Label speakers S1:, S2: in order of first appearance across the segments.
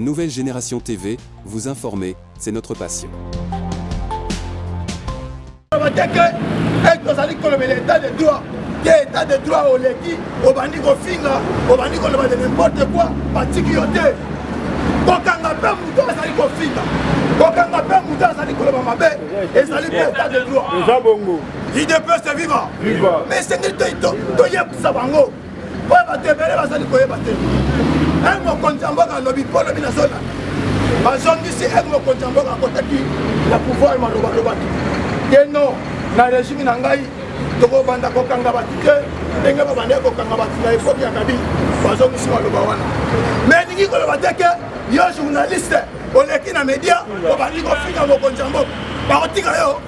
S1: Nouvelle Génération TV, vous informer, c'est notre passion.
S2: L'état de droit, l'état de droit au leki, au bandi kofinga, au bandi koloba de n'importe quoi, patiki yote. Kokanga pe muto azali kofinga, kokanga pe muto azali koloba mabe, ezali pe état de droit.
S3: Eza bongo.
S2: Il ne peut se vivre. Mais c'est que to yebisa bango. Po batebele bazali koyeba te. Un mokonzi mboka lobi polo bina zona. Bazongisi un mokonzi mboka kotaki la pouvoir maloba loba. Que non, na régime na ngai toko banda kokanga batike ndenge babande kokanga batina efoki ya kabila bazongisi maloba wana. Mais ningi koloba te ke yo journaliste oleki na média obandi kofinga mokonzi mboka bakotika yo.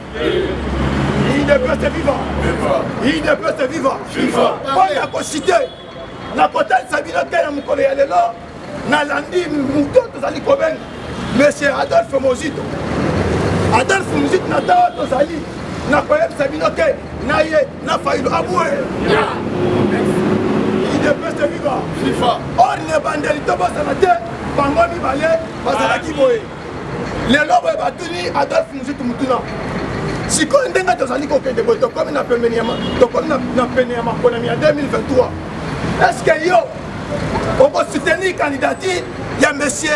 S2: Il ne peut se vivre. Il ne peut se vivre. Quand il a cité, la côté de Sabina Kaya Mukole Yalelo, Nalandi Mouton, Tozali Koben, monsieur Adolphe Mozito. Adolphe Mozito Natawa Tozali, Nakoyeb Sabina Kaya, Naye, Nafaïlo Aboué. Il ne peut se vivre. Or, les bandits, Tobosanate, Bangomi Balé, Bazalaki Boé. Les lobes Batuni, Adolphe Mozito Moutuna. Si on a des amis qui ont été comme na pene ya makonami en 2023, est-ce que yo on peut soutenir candidature il y a monsieur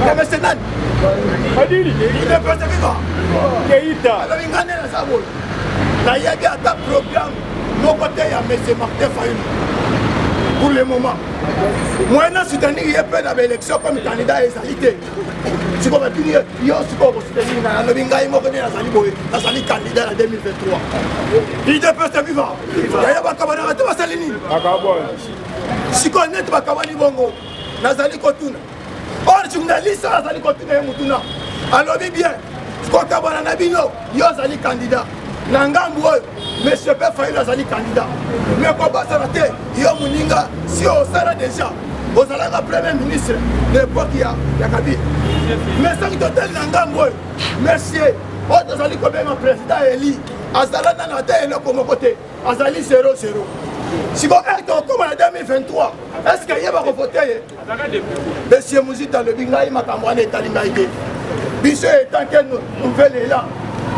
S2: Nan il ne peut se vivre Keïta alors il gagne la sabot na yaki ata programme mon côté il y a monsieur Martin Fayulu pour le moment moi je soutenir il y a peu d'élections comme candidat égalité. Si vous avez dit, il y a aussi un candidat en 2023. Il ne peut se vivre. Il y a un camarade de Vassalini. Si vous êtes un camarade de Bongo, Nazali Kotuna. Or, journaliste, Nazali Kotuna et Moutuna. Alors, bien, si vous êtes un Nabino, il y a un candidat. Nangambo, monsieur Pefaïl Nazali candidat. Mais comment ça va être? Il y a Mouninga, si on sera déjà. Vous allez la premier ministre de l'époque, il y a Kabila. Mais ça qui est Nangambo, monsieur, vous allez comme un président élu. Azala Nanate et le côté. Azali 0-0. Si vous êtes comme en 2023, est-ce qu'il y a un voter? Monsieur Mouzita, le Bingaï Makamouane est Talingaïde. Bisso étant que nous venons là,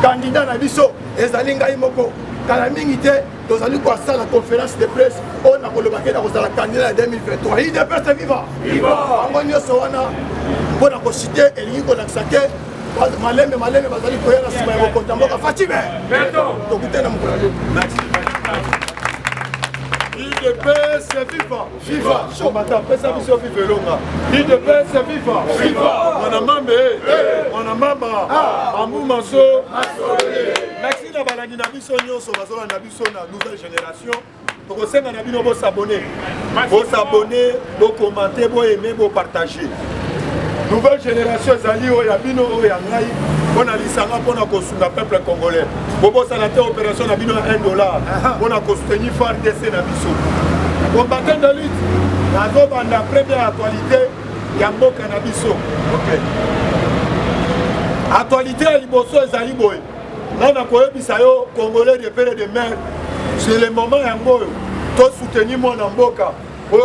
S2: candidat à Bisso, et Zalingaï Moko. Quand la minute, nous allons voir ça la conférence de presse, on a coloqué dans la candidat en 2023. Il ne peut se vivre. On va Sowana, pour la cité, et il y a saké, Malem, Bazali, Koyana, Simaïmo, Kontamboka, Fatime. Merci. Il ne peut se vivre. Viva. Je m'attends, ça me sauve Vivelonga. Il ne peut se vivre. Viva. On a mamé. On a mama. Amou Manso. Merci na balagi na biso nyonso bazola na biso na nouvelle génération. Donc on sait na bino bo s'abonner. Bo s'abonner, bo commenter, bo aimer, bo partager. Nouvelle génération ezali o ya bino o ya ngai. On a lisanga pour na kosunga peuple congolais. Bobo sanate opération na bino $1. On a soutenir FARDC na biso. Combattant de lutte. Nazo banda première actualité ya mboka na biso. OK. Actualité à liboso ezali boy. Là, on a eu Congolais de père et de mère. C'est le moment où tu soutenir mon Mboka. Tu as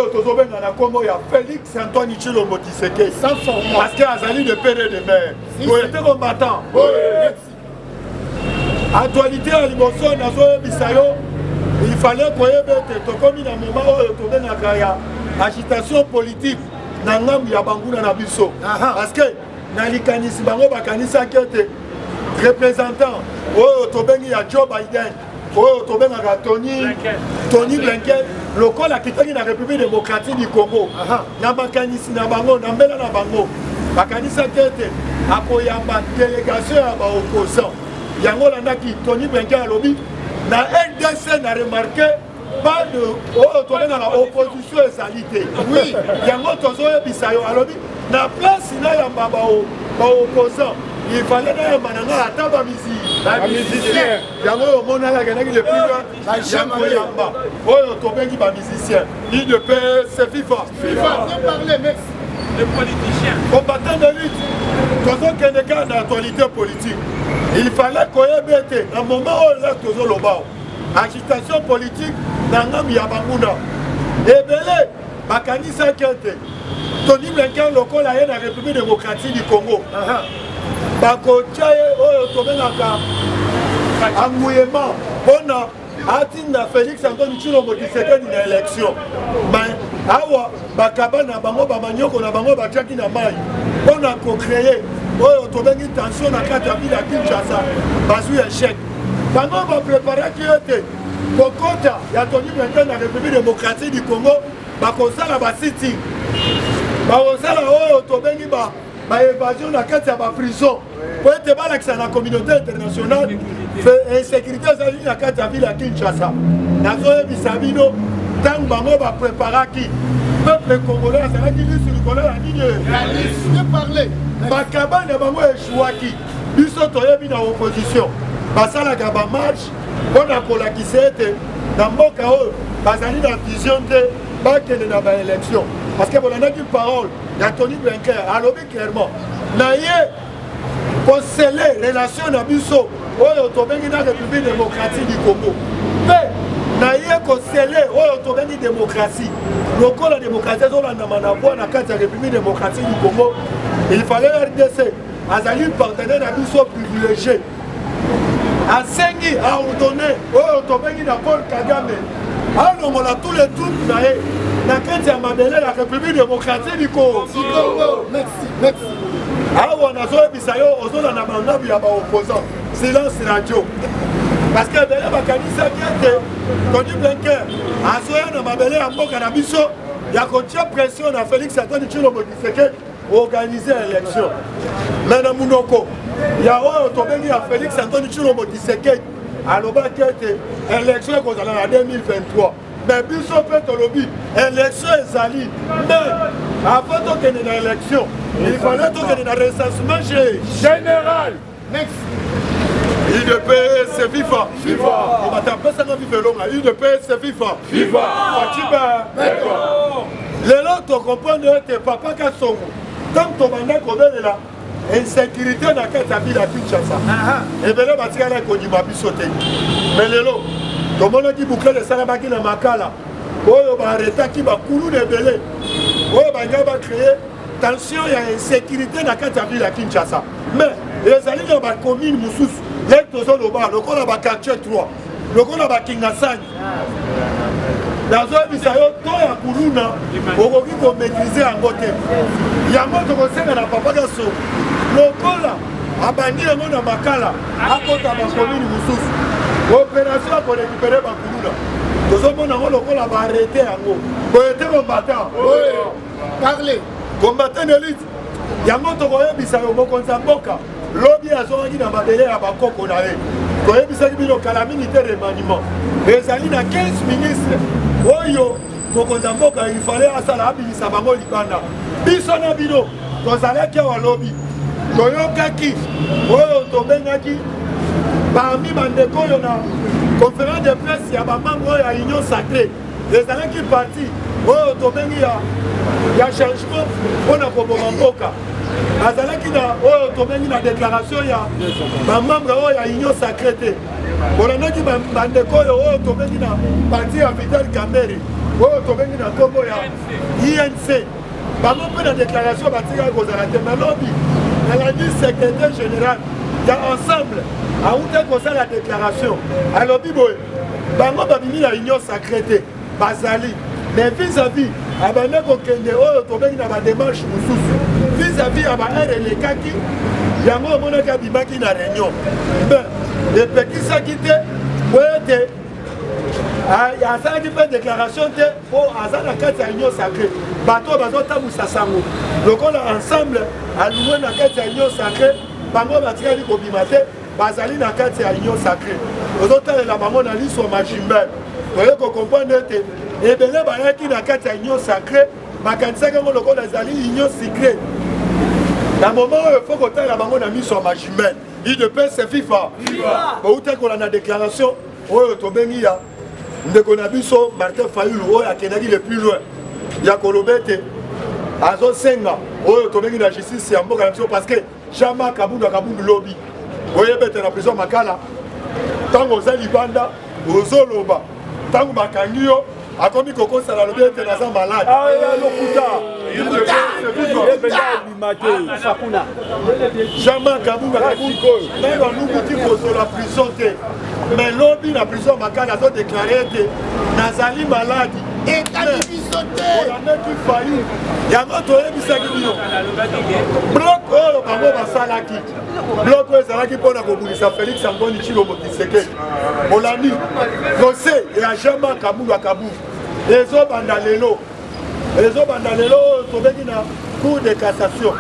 S2: Félix Antoine Tshilombo Tshisekedi. Parce qu'il y a Azali de père et de mère. Tu étais combattant. Actualité à Liboso, il fallait que tu commis dans le moment où tu as agitation politique. Parce que dans les canisses, représentant, il y a Joe Biden, Tony Blinken, le col a quitté la République démocratique du Congo. Na makanisi na bango, na mbela na bango. Makanisa kete, akoyamba délégation à opposant. Yango landaki Tony Blinken a lobby. Na RDC n'a remarqué pas de opposition et salité. Oui, yango tozoye bisayo a lobby. Na place na yamba opposant. Il fallait que mananga ataba musicien. Yango mona la gana qui le plus loin. Yango yamba. Oyo tobengi ba musicien. Il de paix c'est FIFA. FIFA, on parler mec. Les politiciens. Combattants de lutte. Tozo keneka na actualité politique. Il fallait qu'on ait un moment où là tozo lobao. Agitation politique dans ngam ya banguna. Ebele bakanisa kete. Tony Blinken local à la République démocratique du Congo. Bakochaye oyo tobenaka engouillement mpona atinda Félix Antoine Tshilombo Tshisekedi na élection. Mais awa bakaba na bango bamanyoko na bango batiaki na mai mpona kocréer oyo tobengi tension na kati ya ville ya Kinshasa bazwi échec. Bango bapreparaki ete kokota ya Tony Blinken na République démocratique du Congo bakosala basiti bakosala oyo tobengi évasion na kati ya prison po ete balakisa na communauté internationale insécurité ezali na kati ya ville ya Kinshasa. Nazoyebisa bino ntango bango bapreparaki peuple congolais azalaki lisu likolo ya nini bakaba na bango eshuwaki biso toyebi na opposition basalaka bamarche mpona kolakisa ete na mboka oyo bazali na vision te bakende na baélection parce que bolandaki parole ya Tony Blinken alobi clairement na ye kosele relation na biso oyo tobengi na République démocratique du Congo mpe na ye kosele oyo tobengi démocratie lokola démocratie ezolandama na voie na kati ya République démocratique du Congo. Il fallait RDC azali partenaire na biso privilégié asengi aordonné oyo tobengi na Paul Kagame alongola tous les troupes na ye na kati ya mabele ya République démocratique du Congo. Merci. Awa nazoyebisa yo ozolanda bangabu ya baopposant silence radio parce que ebele bakanisaki ete Tony Blinken azoya na mabele ya mboka na biso ya kotia pression na Félix Antoine Tshilombo Tshisekedi organiser élection. Mais na munoko ya oyo tobengi ya Félix Antoine Tshilombo Tshisekedi alobaki ete élection ekozala na 2023. Mais biso mpe tolobi élection ezali mais avant tokende na élection il fallait tokende na recensement général. UDPS FIFA. On va taper ça dans le UDPS FIFA. Fatiba. D'accord. Les gens te comprennent que papa Kassongo. Tant que tu as là, insécurité dans la ville à Kinshasa. Et bien là, tu as un bisoté. Mais les gens, tout le monde qui boucle de Salabaki dans Makala. Oh, bah arrêter qui va couler de belé. Oh, bah il va créer tension et insécurité dans la ville à Kinshasa. Mais les alliés dans la commune Moussous. Les deux autres bas, le corps a quartier 3, le corps a Kingasani. La zone Bisayo, toi à Koulouna, aujourd'hui pour maîtriser en côté. Il y a un autre conseil à la papa Gasso. Le corps a banni le monde à Makala, à côté de la commune Moussous. L'opération pour récupérer Bakoulouna. Nous avons le corps a arrêté en haut. Vous êtes combattant. Parlez. Combattant d'élite. Il y a un autre conseil Bisayo, mon conseil Boka. Lobby azongi na mabele ya bakoko na ye toyebisaki bino kala militaire remaniement ezali na 15 ministres oyo mokonzi ya mboka il fallait asala abilisa bango libanda biso na bino tozalaki awa lobi toyokaki oyo tobengaki parmi bandeko oyo na conférence de presse ya bamembre oyo ya union sacrée ezalaki parti oyo tobengi ya changement mpona koboma mboka azalaki na oyo tobengi na déclaration ya bamembre oyo ya union sacrée te bolandaki bandeko oyo tobengi na parti ya Vital Kamerhe oyo tobengi na nkombo ya INC bango mpe na déclaration batikaki kozala te nalobi nalandi secrétaire général ya ensemble awute kosala déclaration alobi boye bango babimi na union sacrée te bazali mais vis-à-vis abande kokende oyo tobengi na badémarche mosusu vis-à-vis ya baere elekaki yango omonaki abimaki na réunion mais epekisaki te po ete asalaki mpe déclaration te po aza na kati ya union sacré bato bazotambwisa sango lokola ensemble alouwe na kati ya union sacré bango batikali kobima te bazali na kati ya union sacré ozotalela bango na liso majimbel toye kokomprendre ete ebele bayaki na kati ya union sacré bakanisaki yango lokola ezali union secret na moment oyo fo kotalela bango na miso ya majimbel UDPS FIFA bouta kolanda déclaration oyo tobengi ya ndeko na biso Martin Fayulu oyo akendaki le plus loin ya koloba ete azosenga oyo tobengi na justice ya mboka na biso parce que Jean-Marc Kabundu akabundu lobi oyebete na prison Makala ntango oza libanda ozoloba ntango bakangi yo akomi kokosala lobi ete naza malade Jean-Marc Kabunga même balukuti kozola prison te mais lobi na prison makala azo déclaré ete nazali maladi olaneki failli yango toyebisaki bino blok oyo bango basalaki blok oyo ezalaki mpona kobundisa Félix Antoine Tshilombo Tshisekedi olandi procès ya Jean-Marc Kabunga Kabunga ezobanda lelo oyo tobengi na cour de cassation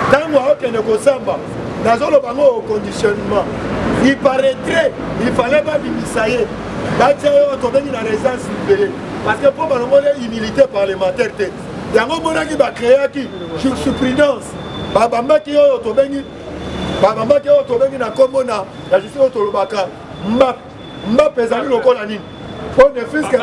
S2: ntango aokende kosamba nazoloba ngo au conditionnement il paraîtrait il fallait babimisa ye batia oyo tobengi na résidence libérée parce que mpo balongoli immunité parlementaire te yango monaki bakreaki jurisprudence babambaki oyo tobengi na nkombo na ya justice oyo tolobaka mbape ezali lokola nini mpo ne fiske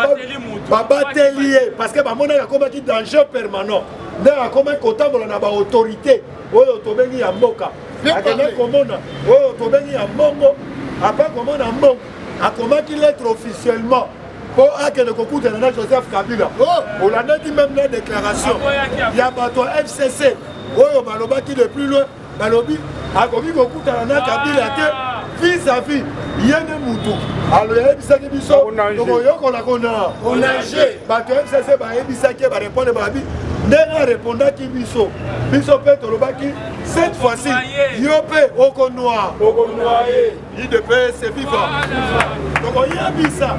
S2: babateli ye parce que bamonaki akomaki danger permanent nde akomaki kotambola na baautorité oyo tobengi ya mboka akendaki komona oyo tobengi ya mbongo apa komona mbongo akomaki lettre officiellement pour akende kokutana na Joseph Kabila olandaki même na déclaration ya bato FCC oyo balobaki de plus loin balobi akoki kokutana na Kabila te vis-à-vis yene mutu alo yebisaki biso tokoyokola kona onage bato FCC bayebisaki barépondre babi ndenge arépondaki biso mpe tolobaki cette fois-ci yo mpe okonoye IDPS viva tokoyebisa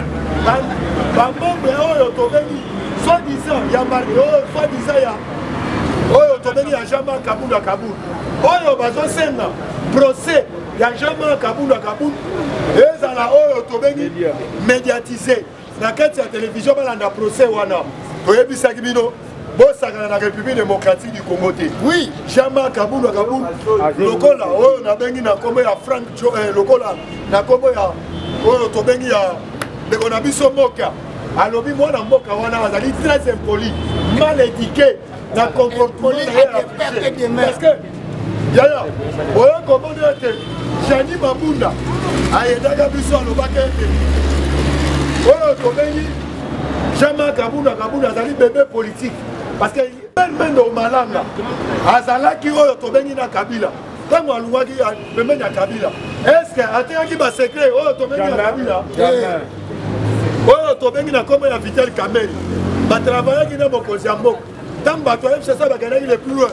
S2: bamembre oyo tobengi soi-disant ya soi-disant ya oyo tobengi ya Jean-Marc Kabunga Kabunga oyo bazosenga procès ya Jean-Marc Kabunga Kabunga ezala oyo tobengi médiatisé na kati ya télévision balanda procès wana toyebisaki bino bosakana na République démocratique du Congo te oui Jean-Marc Kabunga Kabunga lokola oyo nabengi na kombo ya Frank lokola na kombo ya oyo tobengi ya ndeko na biso mboka alobi mwana mboka wana azali très impoli mal éduqué na comportement parce que yaya oyo komona ete Jani Mabunda ayedaka biso alobaka ete oyo tobengi Jean-Marc Kabunga azali bébé politique parce que même au Malanga azalaki oyo tobengi na Kabila ntango alungaki pembeni ya Kabila est-ce que ateyaki basekret oyo tobengi na Kabila oyo tobengi na kombo ya Vital Kamerhe batravaillaki na mokonzi ya mboka ntango bato ya FCC bakendaki le plus loin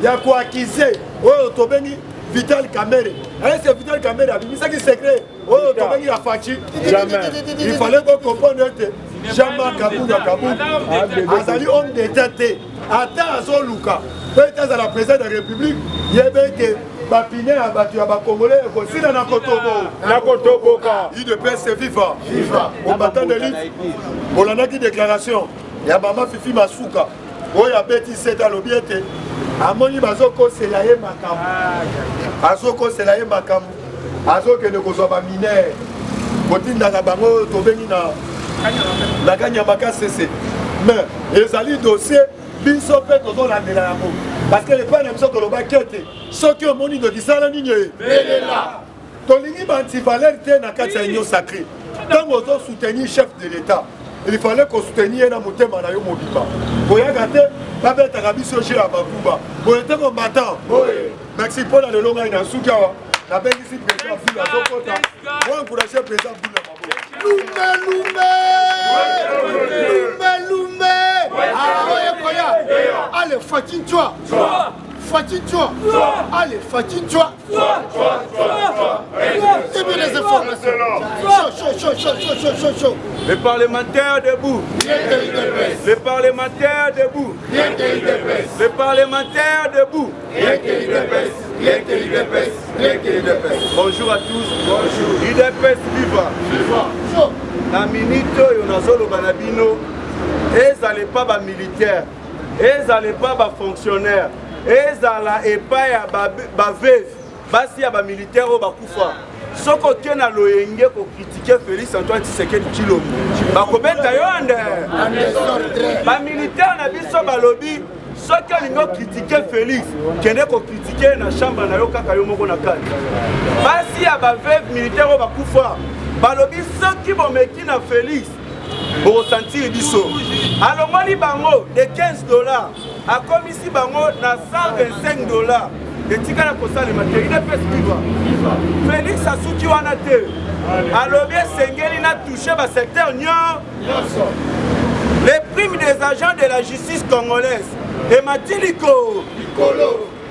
S2: ya koakize oyo tobengi Vital Kamerhe est-ce que Vital Kamerhe abimisaki secret oyo tobengi ya Fachi il fallait comprendre ete Jean-Marc Kabunga Kabunga azali homme d'état te ata azoluka mpe ete azala président de la République yebe ete bapine ya bato ya bakongolais ekosila na kotoboka IDPS viva combattant de lutte olandaki déclaration ya mama Fifi Masuka oyo abeti sete alobi ete amoni bazokosela ye makambo azokende kozwa baminere kotindaka bango tobengi na Kanyamaka CC mais ezali dossier biso mpe tozolandela yango parce que epai na biso tolobaki ete soki omoni dokisala nini ebelela tolingi bantivalere te na kati ya union sacré ntango ozosoutenir chef de l'état il fallait kosoutenir ye na motema na yo mobima koyaka te babetaka biso jeu ya bakuba boye te combattant merci mpona lelo ngai na suki awa nabengisi président Bula azokota oencourage président Bula Lumbe allez Fatin-toi allez Fatin-toi et bien les informations chaud
S3: les parlementaires debout les parlementaires debout les parlementaires debout bonjour à tous bonjour IDPS viva na minute oyo nazoloba na bino ezala pas ba militaire ezala pas ba fonctionnaire ezala epai ya ba veuve basi ya ba militaire oyo bakufa soko ke na loyenge ko critiquer Félix Antoine Tshisekedi Tshilombo bakobeta yo ande ba militaire na biso balobi soki alingo critiquer Félix kende ko critiquer na chambre na yo kaka yo moko na kati basi ya ba veuve militaire oyo bakufa balobi soki bomeki na Félix pour sentir biso. Alors moi bango de $15 a commis si bango na $125 et tika na kosala maté il est festival. Félix Asuki wana te. Alors bien sengeli na touché ba secteur nyon. Les primes des agents de la justice congolaise et Matiliko.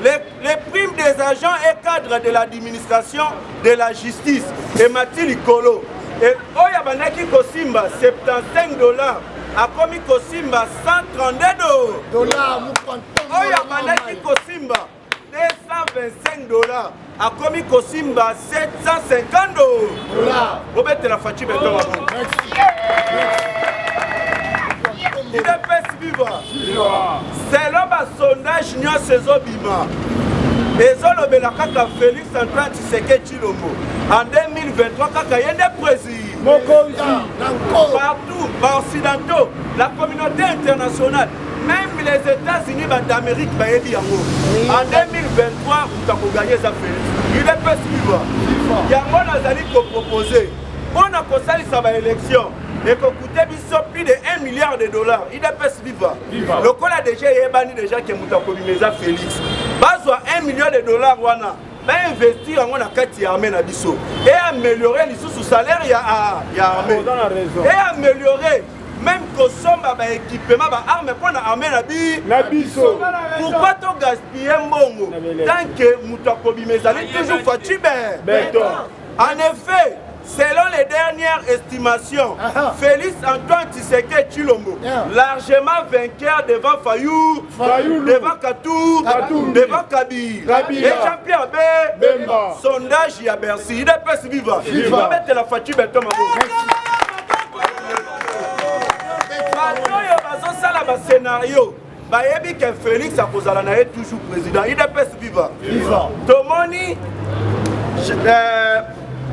S3: Les primes des agents et cadres de l'administration de la justice et Matiliko. Et Oya Banaki Kosimba, $75, a commis Kosimba $132. Oya Banaki Kosimba, $225, a commis Kosimba $750. Obete la Fachi Beton. Il est vivant. Selon ma sondage, nous sommes bima. Et Zolobela Kaka Félix Antoine Tshisekedi Tshilombo en 2023 Kaka Yende président partout par occidentaux, la communauté internationale, même les États-Unis d'Amérique en 2023 vous avez gagné ça Félix. Il est vivant. Il y a un Azali qui proposé pour la élection et qu'on coûtait plus de $1 milliard. Il est vivant. Le col a déjà déjà qui est Félix. Bazwa $1 million wana ba investir en la carte armée na biso et améliorer les sous salaire ya armée et améliorer même kosomba ba équipement ba armée pour na armée na biso. Pourquoi to gaspiller mbongo tant que muto akobimeza toujours fatube. En effet, selon les dernières estimations, Félix Antoine Tshisekedi Tshilombo, largement vainqueur devant Fayou, devant Katour, devant Kabila et Jean-Pierre Bemba. Sondage à Bercy. Il est vivant. Il va mettre la fatigue à Thomas. Scénario. Bayebi que Félix a posé la toujours président. Il est vivant. Tomoni.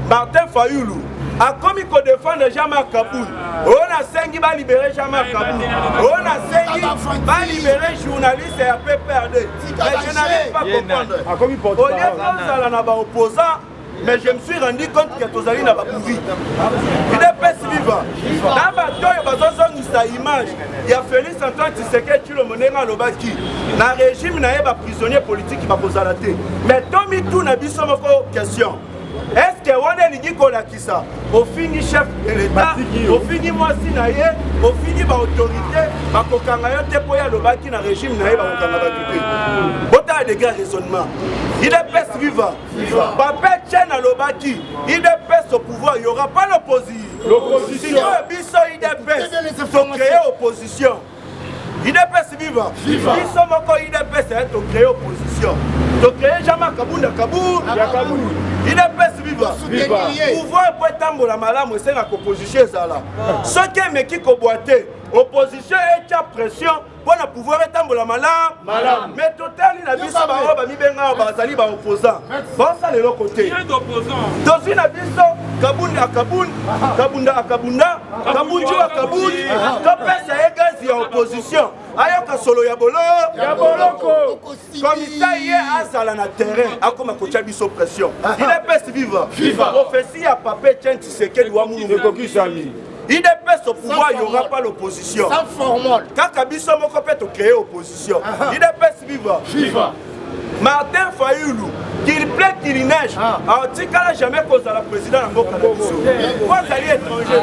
S3: Martin Fayoulou a commis qu'on défendre Jean-Marc Kaboul. On a cinq va libérer Jean-Marc Kaboul. On a cinq va libérer journaliste et après perdre. Mais je n'arrive pas à comprendre. Au lieu de ça, opposant, mais je me suis rendu compte que tous allez n'a pas pouvi. Il est vivant. Dans sa image, il y a Félix Antoine Tshisekedi Tshilombo à Lobaki. Dans le régime, il y a des prisonniers politiques qui va poser la tête. Mais Tommy Toun a dit une question. Est-ce que on est lié qui ça? Au fini chef de l'État, au fini moi sinaye, au fini ma autorité, ma kokanga te pour y aller baki na régime naé ba kokanga ba tout. Autant de grands raisonnements. Il est vivant. Papa tient à l'obaki. Il est au pouvoir. Il n'y aura pas l'opposition. Biso il est faut créer opposition. Il est vivant. Biso moko il est pour créer opposition. Donc créer Jean-Marc Kaboul. Il est vivant. Pouvoir peut être la malade, c'est la opposition. Ce qui est mais qui boité, opposition est à pression pour pouvoir être la malade. Mais total, il a dit ça, il a opposant. Bon, ça, de l'autre côté. Dans une abysse, Kabunda, Kabunda, Kabunju, Kaboul, il y a opposition. Ayoka solo ya boloko. Comme ça y est à la terrain, à comme à côté biso pression. Il est vivant. Prophétie à Papa Tien Tshisekedi wa munu kokisami. Il est au pouvoir, il n'y aura pas l'opposition. Sans formule. Quand Kabiso moko peut créer opposition. Il est vivant. Martin Fayoulou, qu'il plaît qu'il neige. En tout cas, jamais cause à la présidente Mboka Biso. Pourquoi vous allez étranger?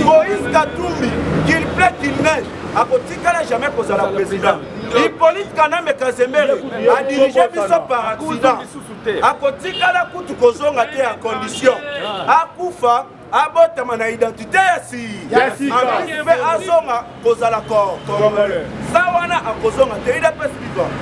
S3: Moïse Katumbi, qu'il plaît qu'il neige. A Kotikala jamais cause à la présidente. Hippolyte Kaname Kazemere a dirigé Biso par accident. A Kotikala Koutou Kozonga te en condition. A Koufa, a Botama na identité yasi. A Bife Azonga cause à l'accord. Sawana a Kozonga te, il est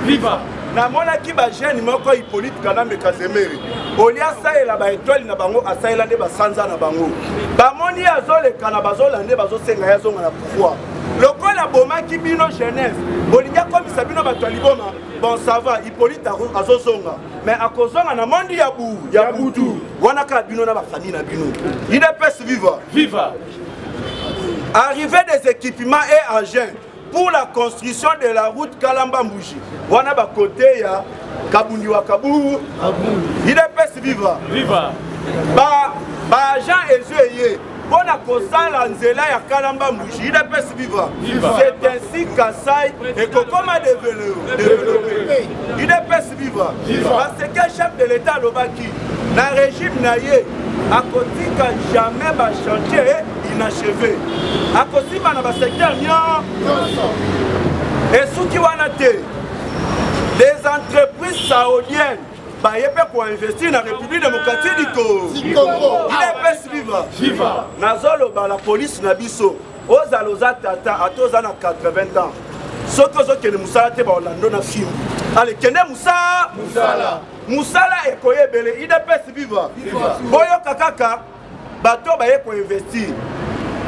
S3: vivant. Na mona ki ba jeune moko Hippolyte Kaname Kazemere. Olia sa ela ba étoile na bango asaila de ba sanza na bango. Ba moni azole kana bazola ne bazosenga yazonga na pouvoir. Le col a boma qui bino Genève. Bolinga comme Sabino Batoliboma. Bon ça va, Hippolyte Azozonga. Mais à cause on a mondi Yabutu. Wanaka bino na ba famille na bino. Il est vivant. Arrivée des équipements et agents pour la construction de la route Kalamba-Mbouji. Wana ba côté ya Kabundi wa Kabou. Il est vivant. Ba agent et Pona kosala nzela ya kalamba mbushi UDPS viva. C'est ainsi Kasai et Kokoma développé. UDPS viva. Parce que chef de l'État lobaki na régime naie a kotika jamais ba chantier inachevé. A kosima na ba secteur nyon. Et souki wana te les entreprises saoudiennes pour investir dans la République démocratique du Congo. UDPS viva. Nazolo la police nabiso. Ozaloza tata atoza na 80 ans. Soko zo kene musala te ba Orlando na film. Allez kene musala ekoye bele UDPS viva. Boyo kakaka bato ba ye pour investir.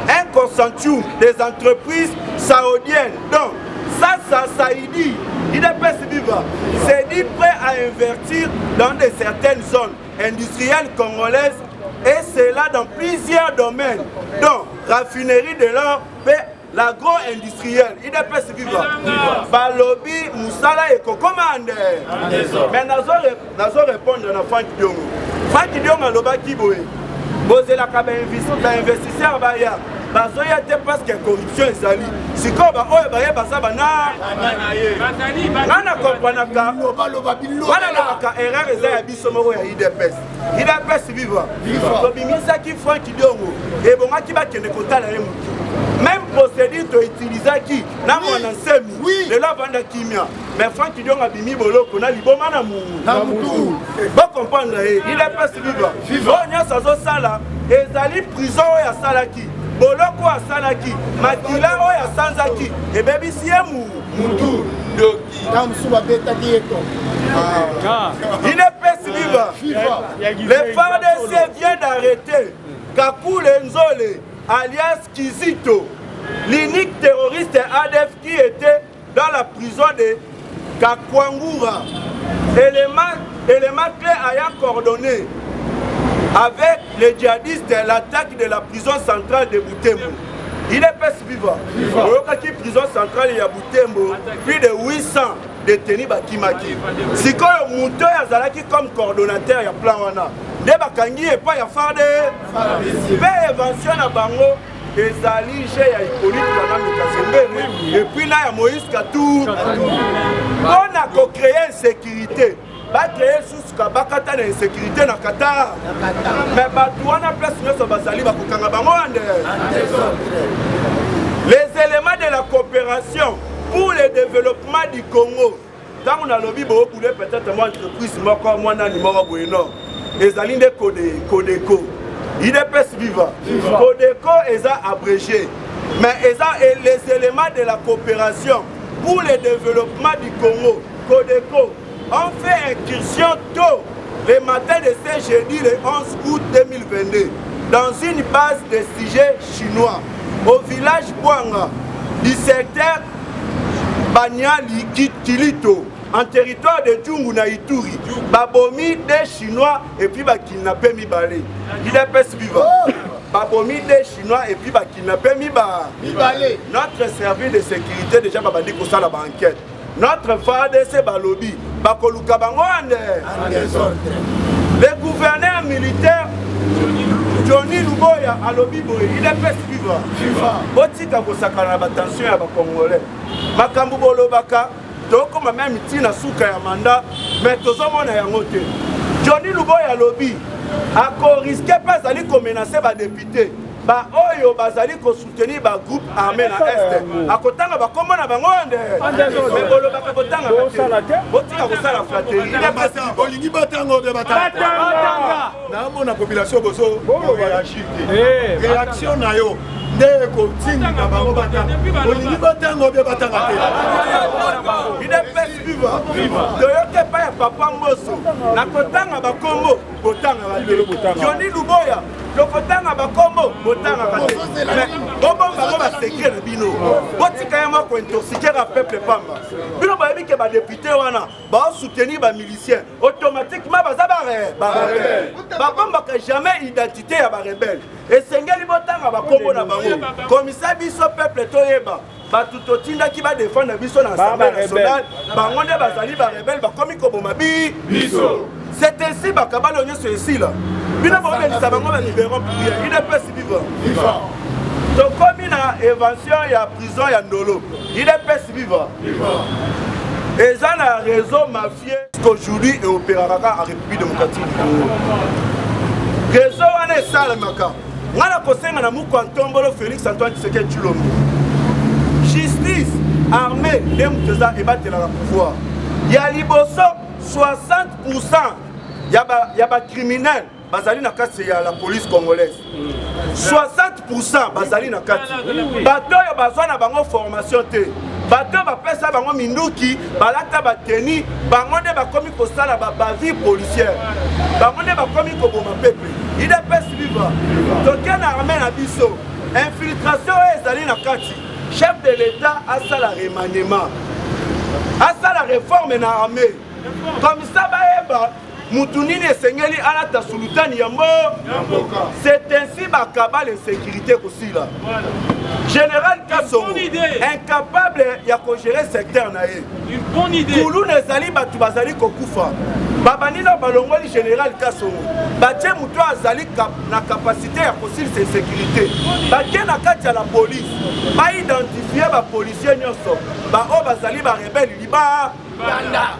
S3: Un consensus des entreprises saoudiennes. Donc ça dit UDPS viva. C'est dit prêt à investir dans certaines zones industrielles congolaises et cela dans plusieurs domaines. Donc, raffinerie de l'or, l'agro-industriel. UDPS viva. Balobi, Moussala et Kokomande. Mais nous répondre à Franck Diongo. Franck Diongo a loba kiboé. Bosé la kabe investisseur baya. Bazoya te parce que corruption ezali. Siko ba oyo baye basaba na na komprenaka. Wana ka erreur eza ya biso moko ya UDPS. UDPS viva. Tobimisa ki Franck Diongo et bonga ki ba kende kotala ye mutu. Même procédure to utiliser qui na mwana nsemi de la banda kimia. Mais Franck Diongo abimi boloko na liboma na mutu. Ba comprendre UDPS viva. Onya sazo sala ezali prison ya salaki. Boloko asalaki, makila oya sanzaki, et baby siemu mutu doki. UDPS viva. Le FARDC vient d'arrêter Kakule Nzole, alias Kizito, l'unique terroriste ADF qui était dans la prison de Kakwangura. Élément clé ayant coordonné avec les djihadistes l'attaque de la prison centrale de Butembo. UDPS viva. Qui prison centrale de Butembo, plus de 800 détenus bakimaki. Si quand Mouto Yazalaki comme coordonnateur ya plan wana, de bakangi et pas ya farde. Mais invention na bango ezali chez ya Hippolyte Kanambe Kasembele et puis là ya Moïse Katou. On a co-créé une sécurité. Va créer sous Kabakata de sécurité na Qatar. Mais Batouana place nous basali ba kokanga bango ande. Les éléments de la coopération pour le développement du Congo. Quand on a lobby beaucoup de peut-être moi entreprise moko mwana ni moko bueno. Ezali de Codeco. UDPS viva. Codeco est abrégé. Mais les éléments de la coopération pour le développement du Congo. Codeco. On fait incursion tôt le matin de ce jeudi le 11 août 2022 dans une base de sujets chinois au village Bouanga du secteur Banyali Kilito en territoire de Djunguna Ituri. Babomi des Chinois et puis kidnappé Mibale. UDPS viva. Babomi des Chinois et puis kidnappé Mibale. Notre service de sécurité déjà babandi pour ça la banquette. Notre FARDC Balobi, Bakoluka Bangwande. Le gouverneur militaire Johnny Luboya à Lobiboy, UDPS viva. Botika Bosakana attention à Congolais. Makambu Bolobaka, Toko même Tina Souka ya Manda, mais Tozomona Yangote. Johnny Luboya Lobi, a risqué pas d'aller menacer les députés. Ba oyo bazali ko soutenir ba groupe armé na est akotanga ba kombo na bango ande mais bolo ba kotanga botika ko sala fraternité il est passé olingi batango de batanga na mona population bozo réaction na yo nde ko tinga na bango batanga olingi batango de batanga te il est passé viva doyoke pa ya papa Mboso na kotanga ba kombo botanga ba Johnny Luboya lokotanga bakombo botanga kate mais bobomba ba secret na bino botika yama ko intoxiquer le peuple pamba bino ba yebi ke ba député wana ba soutenir ba miliciens automatiquement baza ba rebelle ba bomba que jamais identité ya ba rebelle et sengeli botanga bakombo na bango commissaire biso peuple toyeba batuto tinda ki ba défendre biso na assemblée nationale bango nde bazali ba rebelle ba komi ko boma biso. C'est ainsi bakabala onyo sur ici là. Bina ba belisa bango ba libérant pour rien. Il est pas si vivant. Vivant. Donc comme il a évasion il y a prison il y a ndolo. Il est pas si vivant. Vivant. Et ça a un réseau mafieux qu'aujourd'hui est opérera en République démocratique du Congo. Réseau on est ça le maka. On a conseillé na muko Antombolo Félix Antoine Tshisekedi Tshilombo. Justice armée demteza et battre la pouvoir. Il y a liboso 60% il y a ba criminels bazali na kati ya la police congolaise. 60% bazali na kati. Bato yo bazwa na bango formation te. Bato ba pesa bango minduki balata ba teni bango de ba komi ko sala ba vie policière. Bango de ba komi ko boma peuple. Il est pas vivant. Donc na armée na biso infiltration ezali na kati. Chef de l'État a ça la remaniement. A ça la réforme na armée. Comme ça baeba Moutounini et Sengeli Alata Sultani Yambo. C'est ainsi bakaba l'insécurité aussi là. Général Kassongo, incapable de gérer le secteur naé.
S4: Une bonne idée.
S3: Koulou Nezali Batu Bazali Kokufa. Babanina Balongoli Général Kassongo. Batie Moutou Azali na capacité à concilier cette sécurité. Batie na kati à la police. Ba identifier ba policier nyonso. Ba o Bazali ba rebelle liba. Banda.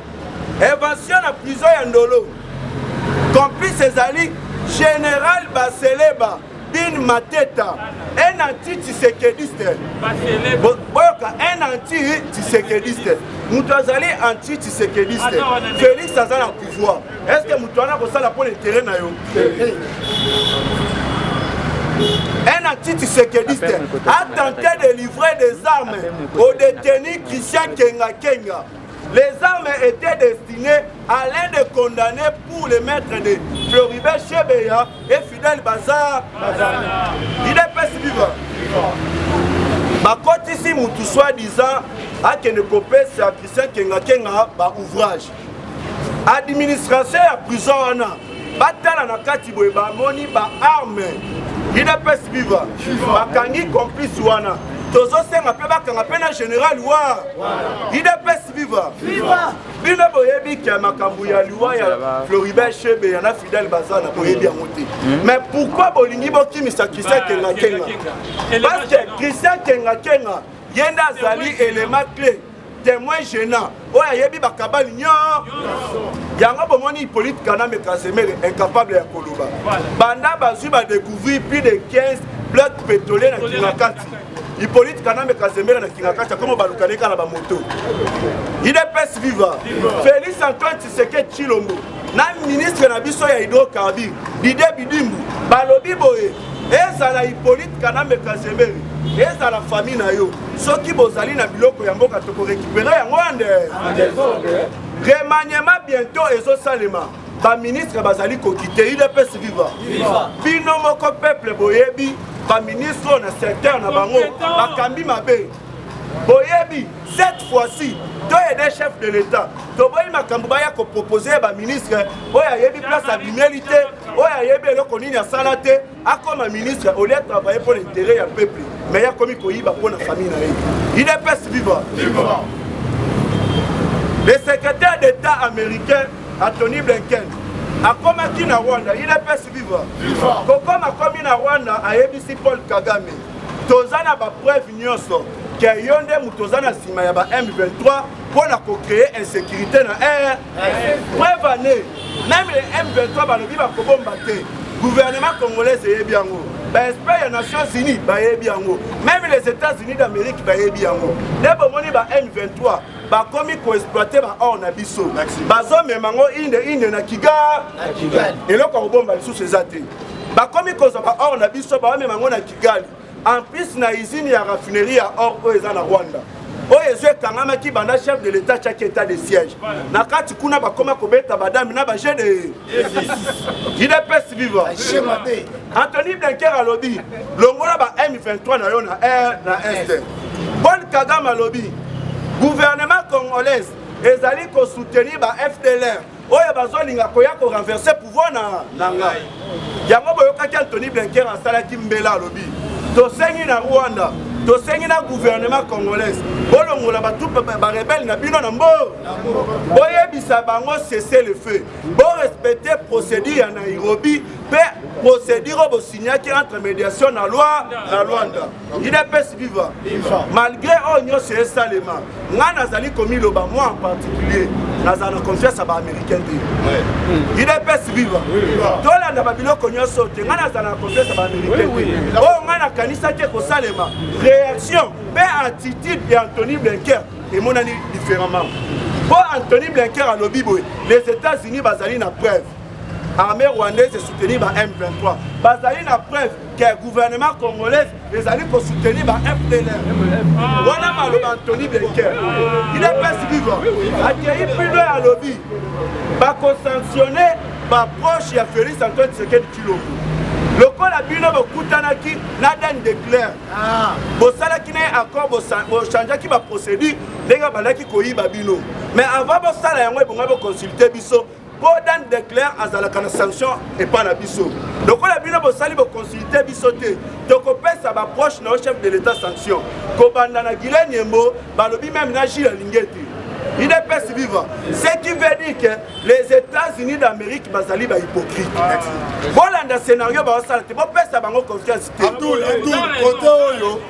S3: Évasion à prison ya ndolo. Complice Ezali Général Baseleba Bin Mateta. Un anti-tissékédiste. Un anti-tissékédiste. Moutouazali anti-tissékédiste. Félix Azala au pouvoir. Est-ce que Moutouana a ça pour le terrain? Un anti-tissékédiste a tenté de livrer des armes au détenu Christian Kenga. Les armes étaient destinées à l'un des condamnés pour les maîtres de Floribert Chebeya et Fidel Bazar. Il est pas si vivant. Ma côte ici, Moutou soi-disant, à Kenekopé, c'est à Christian Kenga, ouvrage. Administration à prison, Batala na kati boye ba moni ba arme. Il est pas si vivant. Bakangi complice wana. Tozo senga pe bakanga pe na général wa. Il est pas si vivant. Bino boyebi ki makambu ya liwa ya Floribert Chebe ya na Fidel Bazar na boyebi ya moté. Mais pourquoi bolingi bokimisa Christian Kenga? Parce que Christian Kenga yenda zali élément clé. Témoin gênant. Oya yebi bakabali nyo. Yanga bomoni Hippolyte Kanambe Kasemere incapable ya koloba. Banda bazu ba découvrir plus de 15 blocs pétroliers na Kinakati. Hippolyte Kanambe Kasemere na Kinakati comme balukaneka na ba moto. Il est pas vivant. Félix Antoine Tshisekedi Tshilombo. Na ministre na biso ya hydrocarbures. Dide Bidimbu. Balobi boye. Ezala Hippolyte Kanambe Kasemere. Ezala famille na yo. Soki bozali na biloko ya mboka toko récupérer yango ande. Remaniement bientôt ezo salema. Ba ministre bazali ko quitter il est pas vivant. Bino moko peuple boyebi ba ministre na secteur na bango bakambi mabe. Boyebi cette fois-ci deux des chefs de l'État. Toboyi makambu baya ko proposer ba ministre oya yebi place à bimélité oya yebi eloko nini ya salate akoma ministre au lieu de travailler pour l'intérêt du peuple mais ya komi ko yiba pour la famille na ye. Il est pas vivant. Le secrétaire d'État américain Anthony Blinken a commis na Rwanda, il est pas vivant. Comme a commis na Rwanda a yebisi Paul Kagame. Tozana ba preuve nyonso que yonde mutozana sima ya ba M23 pour la créer insécurité na air. Preuve année, même les M23 balobi ba kobomba te. Gouvernement congolais yebi yango. Ba espère les Nations Unies ba yebi yango. Même les États-Unis d'Amérique ba yebi yango. Debo moni ba M23 ba komi ko exploiter ba or na biso. Bazo memango inde na Kigali. Et là ko bomba sous ces athées. Ba komi ko za ba or na biso ba memango na Kigali. En plus na usine ya raffinerie ya or eza na Rwanda. Oye zwe kangama ki banda chef de l'État chaque état de siège. Na kati kuna ba koma ko beta badami na ba jeune. Il est pas vivant. Anthony Blinken a lobby. Longola ba M23 na yo na air na est. Paul Kagame a lobby. Gouvernement congolais ezali ko soutenir ba FDLR. Oye bazolinga koya ko renverser pouvoir na ngai. Yango boyoka ki Anthony Blinken a salaki mbela lobby. Tosengi na Rwanda tosengi na gouvernement congolais bolongola batu barebele na bino na mbo boyebisa bango cesser le feu borespecter procédure ya Nairobi pe procédure bosignaki entre médiation na loi na Luanda UDPS viva malgré nyonso esalema nga nazali komiloba moi en particulier nazala na confiance à ba-américain te UDPS viva tolanda babiloko nyonso te nga nazala na confiance à ba-américain te oyo nga nakanisaki kosalema réaction pe attitude ya Anthony Blinken emonani différemment po Anthony Blinken alobi boye les États-Unis bazali na preuve armée rwandaise soutenue par M23 bazali na preuve que le gouvernement congolais les alliés pour soutenir par FDLR wana maloba Anthony Blinken il est pas vivant accueilli plus loin à lobby ba ko sanctionner ba proche ya Félix Antoine Tshisekedi Tshilombo lokola bino bokutanaki na dan déclare bosalaki na accord bochangeaki ba procédure ndenge balaki koyiba bino mais avant bosala yango ebonga boconsulter biso Bodan déclare azalaka na sanction et pas na biso. Donc la bino bosali bo consulter biso te. Toko pesa ba proche na chef de l'état sanction. Ko banda na Guilin Nyembo, balobi même na Gilles Lingeti. Il est pas vivant. Ce qui veut dire que les États-Unis d'Amérique bazali ba hypocrite. Bolanda scénario ba sala te bo pesa bango confiance te.
S2: Tout côté oyo,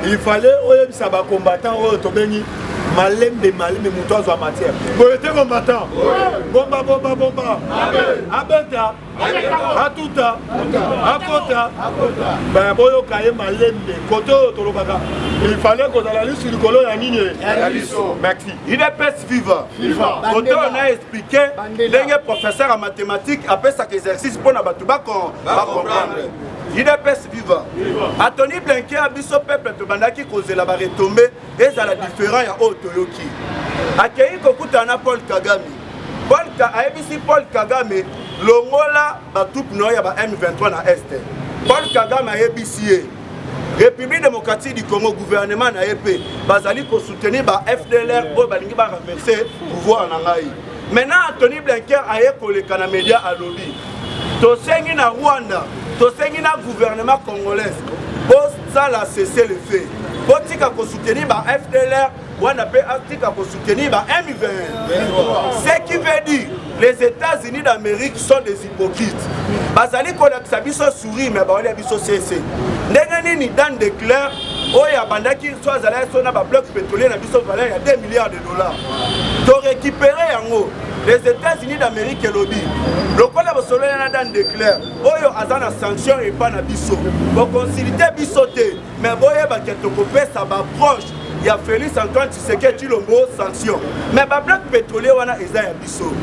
S2: il fallait oyebisa ba combattant oyo tobengi malembe muto azwa matière boyete combattant bomba abeta atuta akota ben boyo kaye malembe koto tolobaka il fallait qu'on a la liste du colon ya nini merci
S3: il est pes viva koto on a expliqué ndenge professeur en mathématiques après chaque exercice pour na batu ba comprendre il est pes viva Anthony Blinken a biso peuple to bandaki kozela ba retomber ezala différent ya otoyoki akei kokuta na Paul Kagame aebisi Paul Kagame longola ba troupe no ya ba M23 na Est Paul Kagame aebisi République démocratique du Congo gouvernement na EP bazali ko soutenir ba FDLR o balingi ba renverser pouvoir na ngai maintenant Anthony Blinken aye koleka na média à lobby tosengi na Rwanda tosengi na gouvernement congolais ça la cesser le fait botika ko soutenir ba FDLR wana pe artika ko soutenir ba M23 ce qui veut dire les États-Unis d'Amérique sont des hypocrites bazali ko na biso sourire mais ba wala biso cesser ndenge nini dan déclare oya bandaki so azala so na ba bloc pétrolier na biso valeur ya 2 milliards de dollars to récupérer yango les États-Unis d'Amérique et lobby lokola bosolo na dan déclare oyo azana sanction et pas na biso bo consulter biso te mais boye ba ke to kopesa ba proche ya Félix Antoine Tshisekedi Tshilombo sanction mais ba bloc pétrolier wana eza ya biso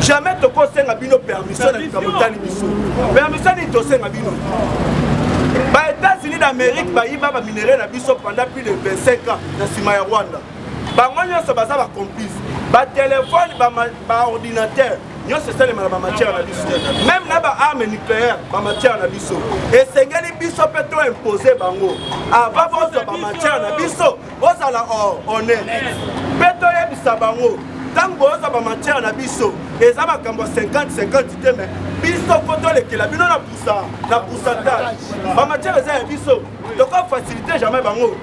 S3: jamais to ko senga bino permission na kamotali biso permission ni to senga bino ba États-Unis d'Amérique ba yiba ba minerais na biso pendant plus de 25 ans na sima ya Rwanda bango nyonso baza ba complice ba téléphone ba ordinateur nyonso sele ma matière na biso même na ba arme nucléaire ba matière na biso et sengeli biso peto imposer bango avant bozo ba matière na biso bozala honnête peto yebisa bango tango bozo ba matière na biso eza makambo 50-50 te mais biso foto lekela bino na pourcentage ba matière eza ya biso donc faciliter jamais bango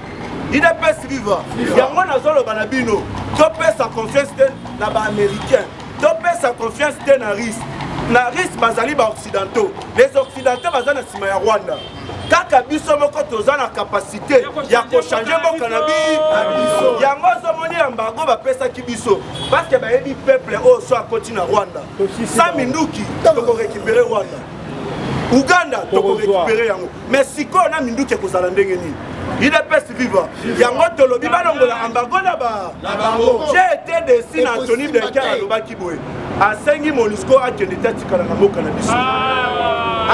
S3: il est pas vivant yango nazoloba na bino to pesa confiance na ba américain to pesa confiance na risque bazali ba occidentaux les occidentaux bazana sima ya Rwanda kaka biso moko toza na capacité ya ko changer mboka na biso yango zomoni embargo ba pesa ki biso parce que ba yebi peuple o so akoti na Rwanda sa minduki to ko récupérer Rwanda Uganda to ko récupérer yango mais siko na minduki ko zala ndenge ni il est pas vivant yango tolobi balongola embargo na ba j'ai été déçu na Anthony Blinken alobaki boye asengi MONUSCO akende te atikala na mboka na biso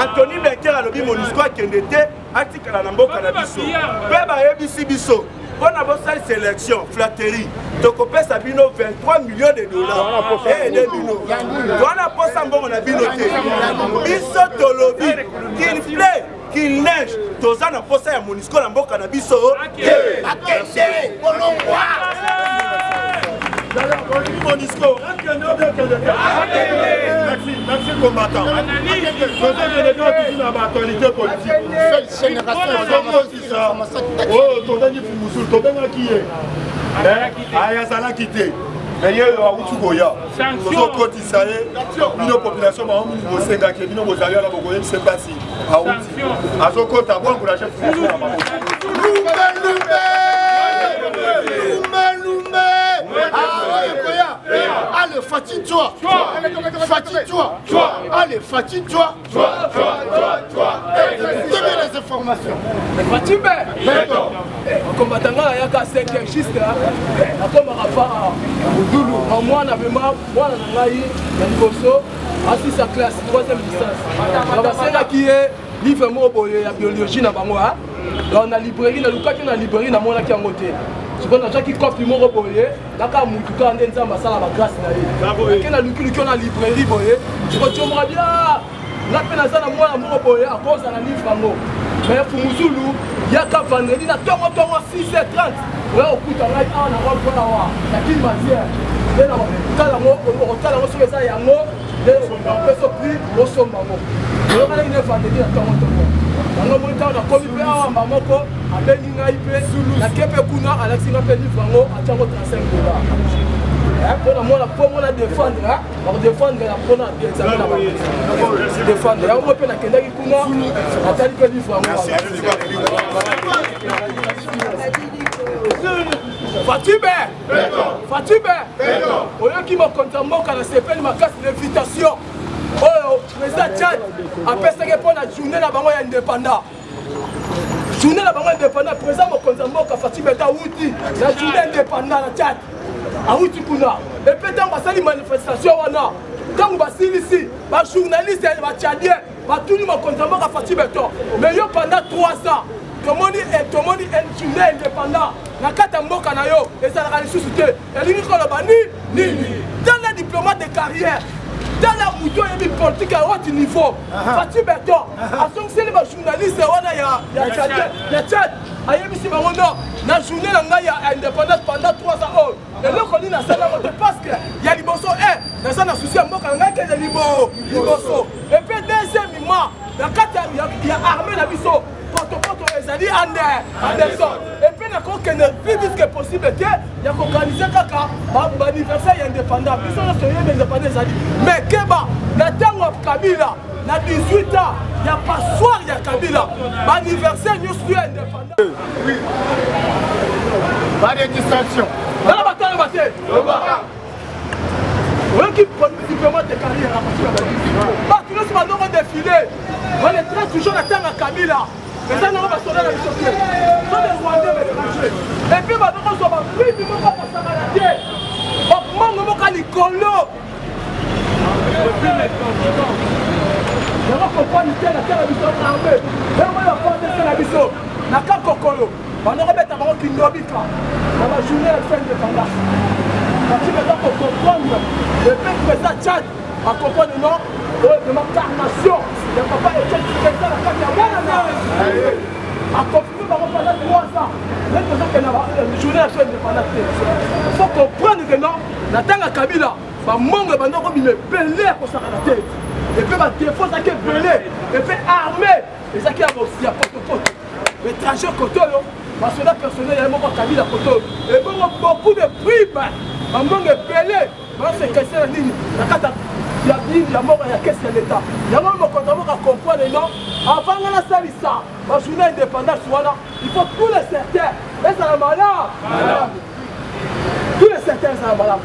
S3: Anthony Blinken alobi MONUSCO akende te atikala na mboka na biso pe bayebisi biso mpona bosali sélection flatterie tokopesa bino 23 millions de dollars ede bino towana posa mbongo na bino te biso tolobi qu'il plaît qu'il neige toza na posa ya MONUSCO na mboka na biso akende bolongwa MONUSCO merci
S2: combattant. Actualité politique. Oh, ton dernier Fumusul, ton dernier qui est. Ayazala quitté. Mais il y a un Goya. Nous avons cotisé une population, mais nous avons sénat qui est venu aux alliés à la Bogoye, je ne sais pas si. À ce côté, à moi, pour la chef. Allez, fatigue-toi. Fatigue-toi. Allez, fatigue-toi. Donnez les informations.
S4: Fatigue. Combattant, il y a qu'à 5 juste. Comme un rapport à Doulou. Moi, on avait moi, on a eu un bosso, assis sa classe, 3e licence. On a qui est livre de biologie dans Bangoa. On a librairie, on a librairie dans mon côté. Je pense que qui copie mon boye, là quand mon tout cas en disant ma salle à ma grâce là. Quand on a librairie boye, je pense que tu m'as dit ah, la peine à ça moi mon boye à cause de la livre bango. Mais pour Mouzoulou, il y a qu'à vendredi na tomo 6h30. Là au coup on a on va voir la qui m'a dit. Et là on tala on sur ça yango, on peut se prix au sombango. On a une vendredi na tomo. On a commis à Mamoko, à Beninga IP, la Kepe Kuna, à l'Axina Pédifrango, à Tchango 35 $. Pour moi, défendre, on défendre la première examen là-bas. Défendre. On peut la Kendaki Kuna, à Tali Pédifrango. Fatibé, au lieu qui m'a content, quand s'appelle ma carte d'invitation. Oh, président Tchad, après ça répond à la journée là-bas, il y a indépendant. Journée là-bas, indépendant, président mon content, quand Fatih Beta Outi, la journée indépendant, la Tchad, à Outi Kuna. Et puis dans ma manifestation, quand on va ici, les journalistes, les Tchadiens, tout le monde content, quand Fatih Beta. Mais pendant 3 ans, tout le monde est une journée indépendant. La carte en Moka Nayo, et ça a ressuscité. Et lui, ni. Dans les diplomates de carrière. Dans la mouton et politique à haut niveau, Fatih Berton, à son c'est les journalistes, il y a Tchad, à Yébissi Marono, la journée il y a indépendance pendant 3 ans. Et là, on dit dans ça, parce qu'il y a Liboso, dans ça, on a souci à moi, il y a Liboso. Et puis, deuxième mois, il y a armé la biso, porte-porte, les alliés Anderson. Et puis, il y a encore qu'il plus vite que possible, il y a organisé l'anniversaire indépendant. Ils sont restés indépendants. Mais Keba, la tango Kabila, na 18 ans, il n'y a pas soir, il y a Kabila. L'anniversaire, nous sommes indépendants.
S2: Oui. Pas de distraction.
S4: Dans la bataille, on qui prend le diplôme de carrière à partir de la tout le monde va défiler. On est très toujours la tango Kabila. Mais ça, on va se donner la mission. Sont des Rwandais, mais étrangers. Et puis, on va pris du moment pour s'arrêter. On va aller colo. On va comprendre que la terre est armée. Mais on va faire la mission. La carte colo. On va mettre un baron qui n'obéit pas. On va jouer à la fin de pendant. Parce que maintenant, pour comprendre, le peuple de Tchad, à comprendre le nom de ma carnation. Il n'y a pas de quelqu'un qui est là, la carte est à confirmer pendant 3 ans. Même pour ça que la journée à faire indépendante. Il faut comprendre que non, la tanga Kabila, le monde est belé pour s'arrêter. Et puis ma défense qui est belé, et puis armé. Et ça qui a aussi à porte-porte. Les trajets côté, parce que là personnel, il y a un Kabila côté. Et beaucoup de primes. Le monde est belé. C'est question de ligne. Il y a dit, il y a mort, il y a qu'est-ce que l'État. Il y a même un compte à comprendre les noms. Avant de la salle, la journée indépendante, il faut tous les secteurs. Et ça va malade. Tous les secteurs, ça va malade.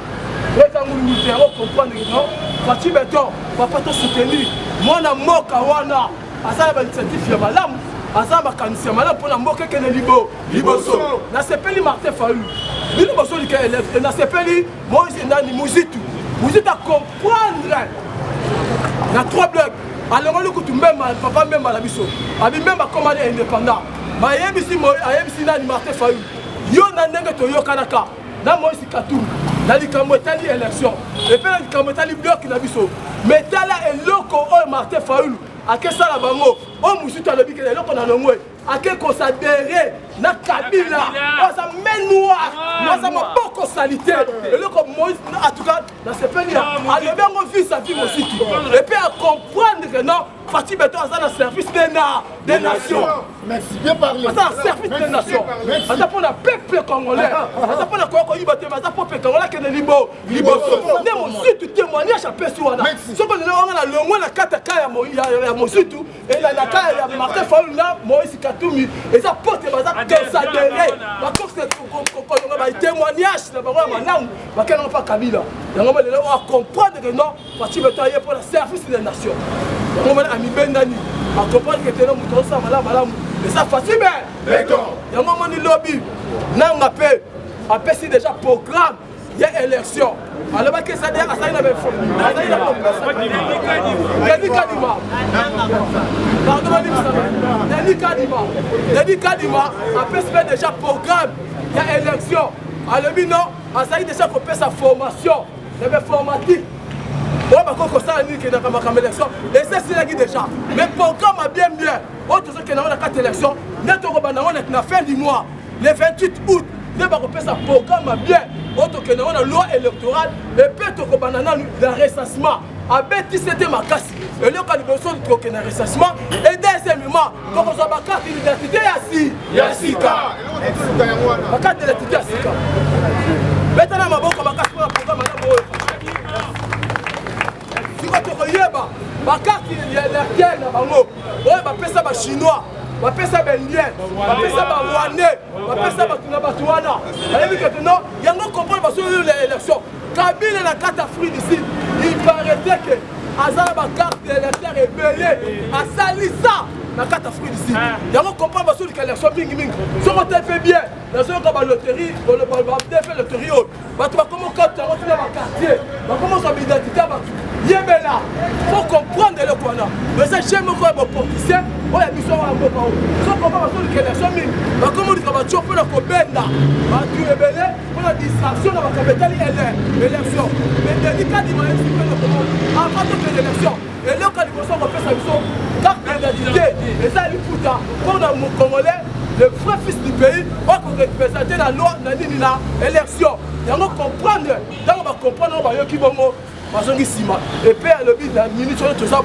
S4: Et quand nous devons comprendre les noms, Fatih Berton, on ne va pas te soutenir. Moi, je suis mort kawana. Ça va être certifié malade. Ça va être malade pour la mort que les Liboso. Na sepeli Martin Fayulu. Liboso, na sepeli Moïse Nani Mouzitou. Vous êtes à comprendre. Il y a 3 blocs. Alors, on a même papa même à la biso. Avec même à commander indépendant. Mais il y a un Martin Fayulu. Il y a un Toyo Kanaka. Là, moi, c'est Katou. Là, il y a une élection. Et puis, il y a un bloc qui a biso. Mais là, il y a un Martin Fayulu. À quel ça la bango? Oh, Moussou, tu as le bic, il y a un ake kosadere na Kabila oza main noire oza maboko salite eloko Moïse en tout cas dans ce pays alobi yango vie sa vie mosiki et puis à comprendre que non Fatih Beton aza na service des nations.
S2: Merci, bien parlé.
S4: Aza na service des nations. Aza pour le peuple congolais. Aza pour le peuple congolais. Aza pour le peuple congolais qui est libo. Ne mositu témoignage à pesu wana. Ce qu'on a le moins la kataka ya mositu et la kaya ya Martin Fayulu na Moïse Katumbi et ça porte baza considéré. Ba ko ba témoignage na bango manamu ba kena pa Kabila. Yango ba lelo a comprendre que non Fatih Beton est pour le service des nations. On va ami Bendani à comprendre que t'es un mouton ça malamu et ça facile mais y'a un moment de lobby là on appelle déjà programme il y a élection alors que ça dit à ça il avait fait Denis Kadima appelle déjà programme il y a élection alors non à ça il déjà coupé sa formation il avait formatique. On va ça élection et c'est déjà mais programme a bien autre chose que dans la 4 élections on a fin du mois le 28 août on va ça programme a bien autre que dans la loi électorale et peut-être dans recensement a bêti c'était ma casse et le cas de besoin de un recensement et deuxièmement quand on a ma carte d'identité Yassika ma carte d'identité Yassika maintenant ma banque ma carte pour le programme ma carte électorale na bango oyo bapesa ba chinois bapesa ba indien bapesa ba rwandais bapesa bato wana bayebi ke non yango comprendre baso l'élection Kabila na carte Afrique du Sud il paraîtait que azala ba carte électorale ebele asalisa na carte Afrique du Sud yango comprendre baso l'élection mingi so ko fait bien na so ko ba loterie ba fait loterie bato ba comment carte yango tuna ba quartier ba comment sa identité ba Yébela, il faut comprendre le point. Mais c'est chez moi qui est politicien, on a mis ça à mon parole. Si on comprend pas que les gens, comment on dit qu'on va tuer pour la cobenda, on va tuer belé, on a distraction, on va compléter l'élection. Mais Denis Kadima explique le comment, avant de l'élection, et là quand ils vont faire sa mission, carte d'identité, et ça il faut pour nos Congolais, le vrai fils du pays, on va représenter la loi de l'élection. Et on va comprendre, on va comprendre, on va qui vont et puis le but de la minute sur tout ça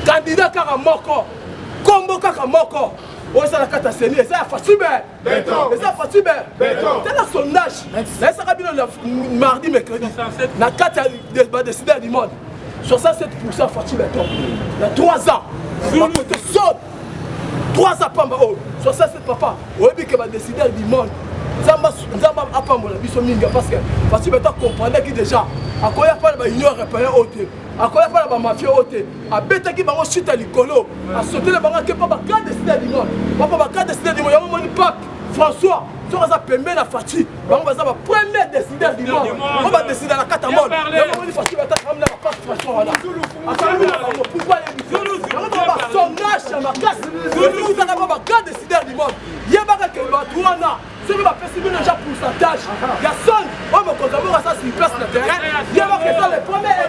S4: candidat kaka moko combo kaka moko on ça la carte seni et ça facile et ça facile c'est la sondage là ça rabino le mardi mercredi la carte de décider du monde 67% facile il y a 3 ans sur le saute 3 ans pamba 67 papa on dit que va décider du monde Zamba apambola biso mingi parce que facile comprendre qui déjà akoya pa ba union européenne ote akoya pa ba mafia ote abetaki bango chita likolo a sauter le bango ke pa ba carte décider du monde papa ba carte décider du monde yango moni pape François so za pembe na Fati bango baza ba premier décideur du monde on va décider la carte monde yango moni Fati bata kamna ba pape François wana akami bango pourquoi les yango ba sondage ya makasi zulu za ba carte décideur du monde yebaka ke ba tuana ce qui va faire déjà pourcentage. Il y a son, on va continuer à ça sur place de terrain. Il y a les premières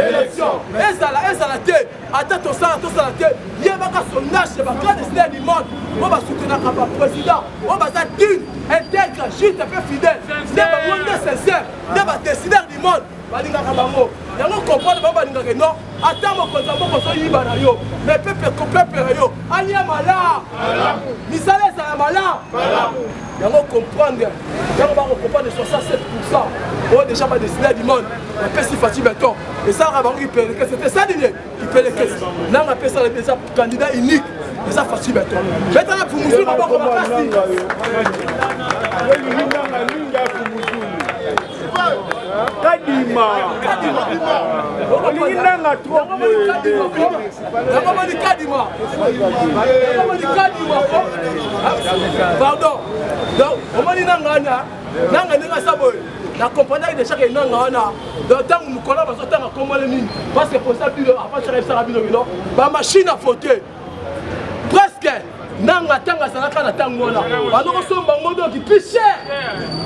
S4: élections. Et ça la tête. Attends, ça la tête. Il y a son âge, c'est pas grand décideur du monde. On va soutenir le président. On va dire intègre, juste un peu fidèle. Il y a un monde sincère. Il y a un décideur du monde. Il y a un comprendre que non. Attends, mon compte, mais peuple, Alia Mala, Misale Salamala, il y a un comprendre, il y a un comprendre de 67%. On a déjà pas décidé du monde, on peut si Fatih Beton. Et ça, c'était ça l'idée, qui paye les caisses. Là, on appelle ça déjà candidat unique, et ça Fatih Beton. Maintenant, pour nous, on va voir
S3: Kadima olinginanga trop
S4: pardon donc omoni nanga nanga sabo la compagnie de chaque nanga wana donc tant mukola bazotanga komole nini parce que pour ça bilo après ça rabino ba machine à voter presque nanga tanga salaka na tangona banoko somba ngodo qui plus cher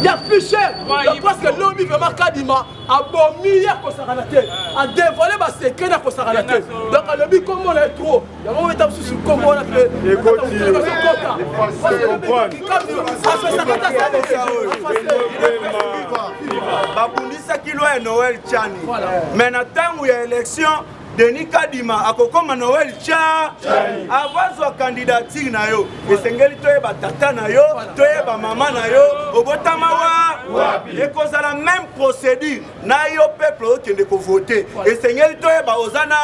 S4: il y a plus cher parce que l'homme vraiment kadima abomi ya kosakana te a dévoiler ba secret na kosakana te donc le bi comme on est trop il y a moment où sur comme on a fait
S3: babundisa kilo ya Noël Chani mais na tango ya élection Denis Kadima akokoma Noël Chani avazwa candidature na yo esengeli toyeba tata na yo toyeba mama na yo obotama wapi ekozala même procédure na yo peuple okende ko voter esengeli toyeba ozana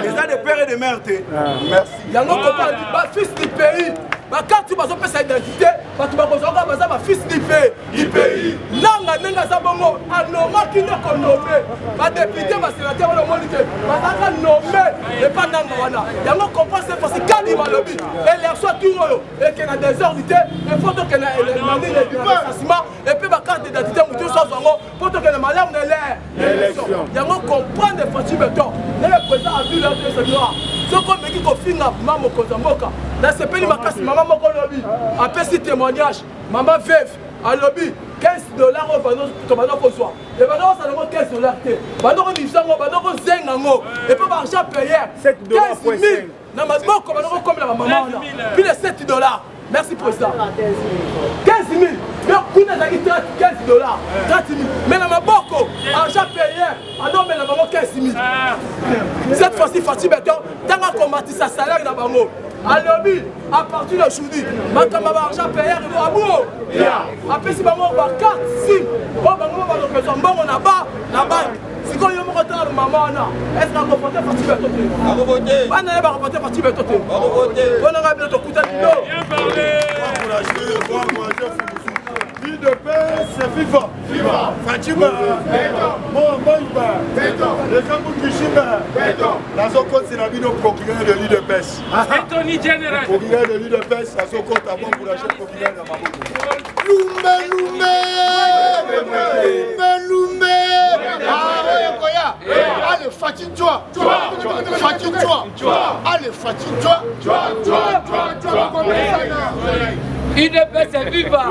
S3: eza de père et de mère te merci
S4: yango kopali ba fils du pays bakati bazopesa identité bato bakozwaka baza bafils du pays nanga za bongo anomaki ndeko nome badepute basénateur wana omoni te bazaka nome epa nanga wana yango kompense parce kadima lobi élection tour oyo ekena désordre te efo tokena élection epe bakarte d'identité motu nyonso yango mpo tokena malamu na élection yango comprendre faci beton nele président abile otoeseminoa soko omeki kofinga ma mokonzi ya mboka nasepeli makasi mama moko lobi apesi témoignage mama veuve alobi $15 au bando kozwa et bando ça donne $15 te bando ko divisango bando ko zenga ngo et puis argent payé $15 000 na maboko bando ko comme la maman puis les $7 merci président 15 000 mais kuna zaki 15 $30 000 mais na maboko argent payé ando mais na bango 15 000 cette fois-ci Fati Beton tanga combattre sa salaire na bango alobi à partir d'aujourd'hui makamba ba argent payé ebo abo apesi bango ba carte sim bo bango ba lokezo mbongo na banque siko yo moko tala mama wana est-ce qu'on va voter Fati Beton te ba voter bana ba voter Fati Beton te ba voter bona nga bien to kuta lido bien parler
S2: Vie de paix, c'est viva. Viva. Fatima. Moïba. Les gens qui chiment. La Sokot, c'est la vie de procureur de l'île de paix.
S5: Anthony General.
S2: Procureur de l'île de paix, la Sokot, avant pour la chef procureur de Maboko. Loumé. Allez, Fatima. Allez, Fatima.
S5: UDPS c'est viva.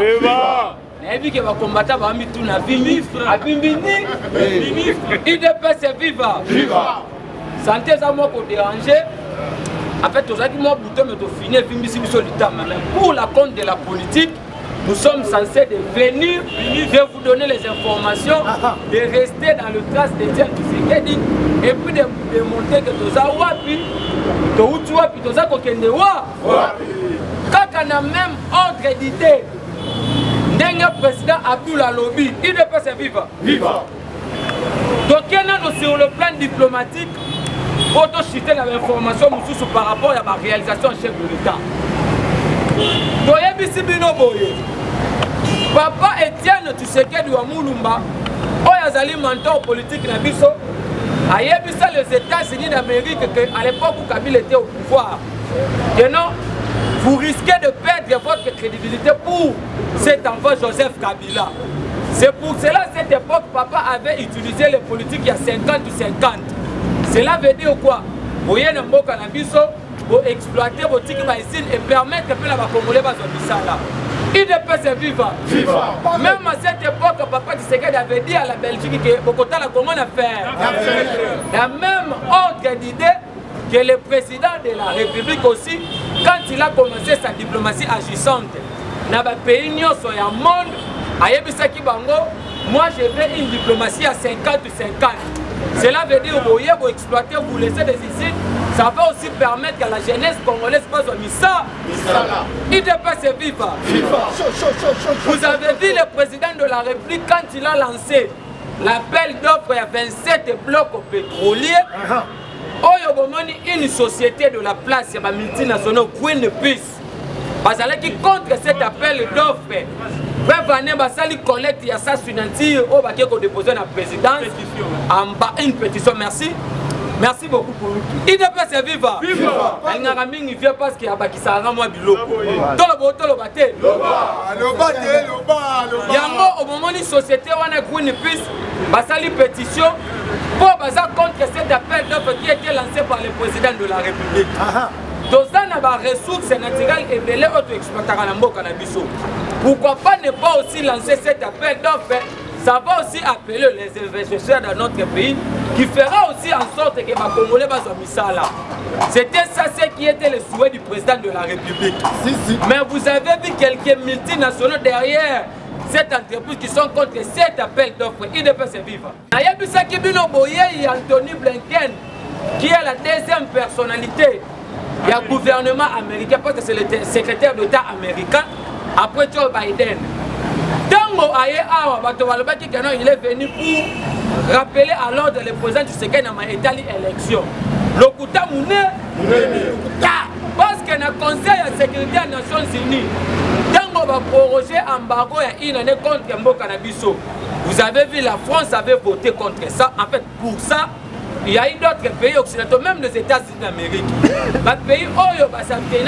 S5: Et puis que va combattre va mis tout na ministre à Bimbini. UDPS c'est viva. Santé ça moi pour déranger. En fait, aux acquis moi bouton mais to finir Bimbisi biso l'état même. Pour la compte de la politique, nous sommes censés de venir de vous donner les informations, de rester dans le trace de Tiens Tshisekedi et puis de montrer que tous ça wapi, to utu wapi, tous ça kokende wapi. Quand on a même ordre d'idée, le président Abdoula Lobby, il ne peut se vivre. Donc, il y a sur le plan diplomatique, pour chuter l'information par rapport à la réalisation chef de l'État. Donc, il y a Papa Etienne Tshisekedi wa Mulumba, il y a mentor politique dans Bisso, il y a les États-Unis d'Amérique à l'époque où Kabila était au pouvoir. Et non, vous risquez de perdre votre crédibilité pour cet enfant Joseph Kabila. C'est pour cela à cette époque, papa avait utilisé les politiques il y a 50-50. Cela veut dire quoi? Vous voyez le mot cannabiso, vous exploitez vos tickets et permettre que les Congolais soient là. UDPS c'est vivant. Même à cette époque, papa Tshisekedi avait dit à la Belgique que Bokota la Congo n'a fait. La même ordre d'idée que le président de la République aussi, quand il a commencé sa diplomatie agissante, dans le pays sur le monde, moi je veux une diplomatie à 50-50. Cela veut dire que vous exploitez, vous laissez des usines, ça va aussi permettre que la jeunesse congolaise passe au Missa. UDPS c'est viva. Vous avez vu le président de la République quand il a lancé l'appel d'offres à 27 blocs pétroliers. Une société de la place, il y a une multinationale, Green Peace. Parce que contre cet appel d'offres, il collecte, il y a ça sur un déposer la présidence en bas une pétition. Merci. Merci beaucoup pour nous. UDPS c'est viva. Il vient parce qu'il y a qui s'arrête moi biloko. Au moment où une société on a Green Peace, basali pétition pour baser contre cet appel d'offres qui a été lancé par le président de la République. toza na ba ressources naturelles ebele oto exploitaka na mboka na biso. Pourquoi pas ne pas aussi lancer cet appel d'offres? Ça va aussi appeler les investisseurs dans notre pays qui fera aussi en sorte que les Congolais soient mis ça là. C'était ça ce qui était le souhait du président de la République. Mais vous avez vu quelques multinationaux derrière cette entreprise qui sont contre cet appel d'offres. Il ne peut se vivre. Ayabisa Kibino Boye et Anthony Blinken, qui est la deuxième personnalité du gouvernement américain, parce que c'est le secrétaire d'État américain, après Joe Biden. Tango Aye Awa, il est venu pour rappeler à l'ordre le président du Séquin dans ma étali élection. Le Kouta Mouné, parce que le Conseil de sécurité des Nations Unies, Tango va proroger embargo et une année contre Mboka Nabiso. Vous avez vu, la France avait voté contre ça. En fait, pour ça, il y a eu d'autres pays occidentaux, même les États-Unis d'Amérique. Les pays Oyo, parce qu'il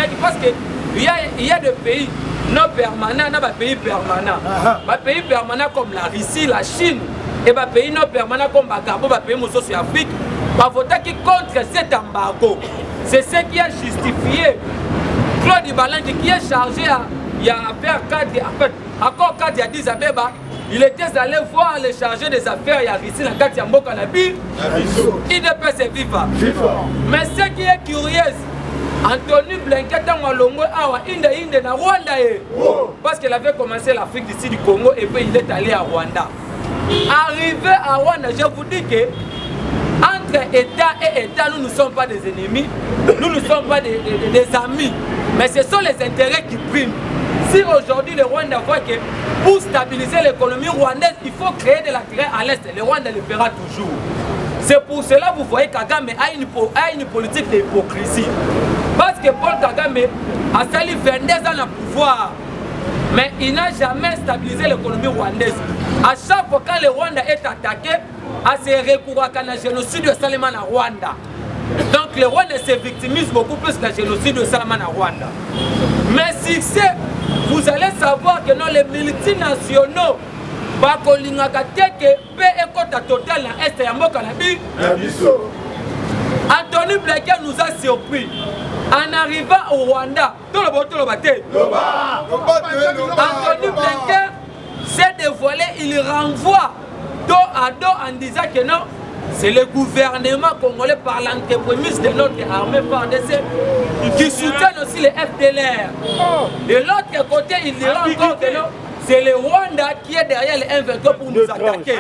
S5: y a des pays non permanents, non pays permanents. Les pays permanents comme la Russie, la Chine, et les pays non permanents comme le Gabon, les pays de l'Afrique, ont voté contre cet embargo. C'est ce qui a justifié Claude Ibalangi qui est chargé à faire 4, en fait, encore 4 il y a 10 Abeba. Il était allé voir les chargés des affaires, il y a ici la carte Yambo Kanabi. Il ne peut se vivre. Mais ce qui est curieux, Anthony Blinken Malongo Awa Inde na Rwanda. Parce qu'il avait commencé l'Afrique d'ici du Congo et puis il est allé à Rwanda. Arrivé à Rwanda, je vous dis que entre État et État, nous ne sommes pas des ennemis, nous ne sommes pas des amis, mais ce sont les intérêts qui priment. Si aujourd'hui le Rwanda voit que pour stabiliser l'économie rwandaise, il faut créer de l'intérêt à l'Est, le Rwanda le fera toujours. C'est pour cela que vous voyez Kagame a une politique d'hypocrisie. Parce que Paul Kagame a sali 22 ans au pouvoir, mais il n'a jamais stabilisé l'économie rwandaise. À chaque fois que le Rwanda est attaqué, à se recours à un génocide de Salman à Rwanda. Donc le Rwanda se victimise beaucoup plus que le génocide de Salman à Rwanda. Mais si c'est, vous allez savoir que non, les multinationaux, Anthony Blinken nous a surpris en arrivant au Rwanda. Anthony Blinken s'est dévoilé, il renvoie dos à dos en disant que non, c'est le gouvernement congolais par l'entreprise de notre armée FARDC qui soutient aussi les FDLR. De l'autre côté, il dira encore que non, c'est le Rwanda qui est derrière les M23 pour nous attaquer.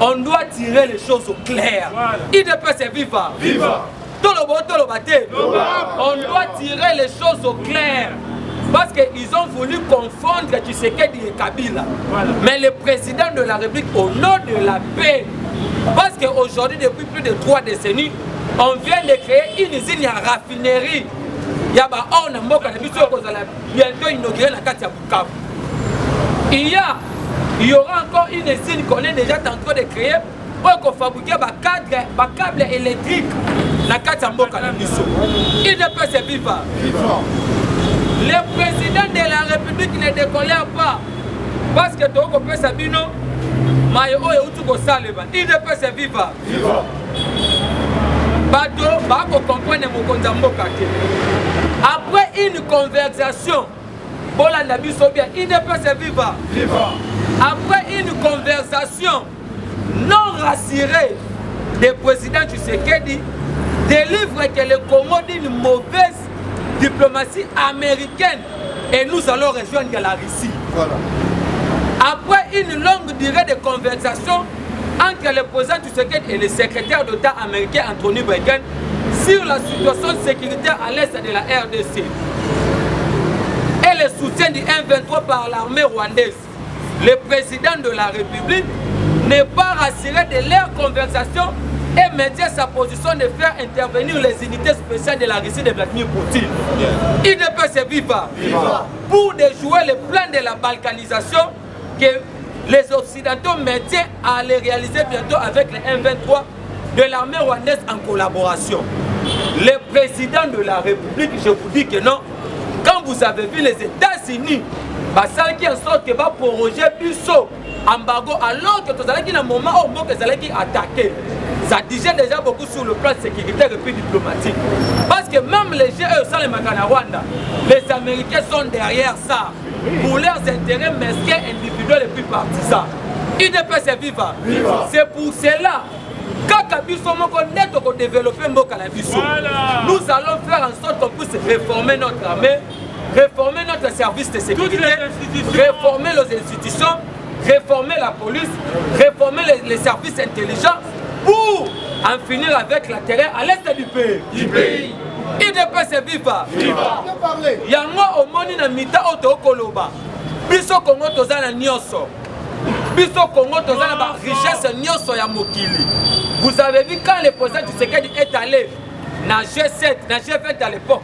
S5: On doit tirer les choses au clair. Il ne peut se vivre. On doit tirer les choses au clair. Parce qu'ils ont voulu confondre Tshisekedi et Kabila. Mais le président de la République, au nom de la paix, parce qu'aujourd'hui, depuis plus de 3 décennies, on vient de créer une usine à raffinerie. Il y aura encore une usine qu'on est déjà en train de créer pour fabriquer des câbles électriques. Il ne peut se vivre. Le président de la République ne décolère pas. Parce que Toko peut Sabino, il ne peut se vivre. Après une conversation, il ne peut se vivre. Après une conversation non rassurée, le président Tshisekedi délivre que le Congo d'une mauvaise diplomatie américaine et nous allons rejoindre la Russie. Voilà. Après une longue durée de conversation entre le président Tshisekedi et le secrétaire d'État américain Anthony Blinken sur la situation sécuritaire à l'est de la RDC et le soutien du M23 par l'armée rwandaise, le président de la République n'est pas rassuré de leur conversation et maintient sa position de faire intervenir les unités spéciales de la Russie de Vladimir Poutine. Il ne peut se vivre pour déjouer le plan de la balkanisation que les Occidentaux maintiennent à les réaliser bientôt avec les M23 de l'armée rwandaise en collaboration. Le président de la République, je vous dis que non, quand vous avez vu les États-Unis, ça qui en sorte que va proroger Bissot embargo alors que tu as un moment où tu as attaqué. ça digère déjà beaucoup sur le plan sécuritaire et puis diplomatique. Parce que même les GE sans les Makana Rwanda, les Américains sont derrière ça pour leurs intérêts mesquins, individuels et puis partisans. IDPS viva. C'est pour cela que développer nous allons faire en sorte qu'on puisse réformer notre armée, réformer notre service de sécurité, réformer les institutions, réformer la police, réformer les services intelligents pour en finir avec la terreur à l'est du pays. IDPS viva. Yango omoni na mita auto koloba. Biso Congo tozana nyonso. Biso Congo tozana ba richesse nyonso ya mokili. Vous avez vu quand le président Tshisekedi est allé dans G7, dans G20 à l'époque.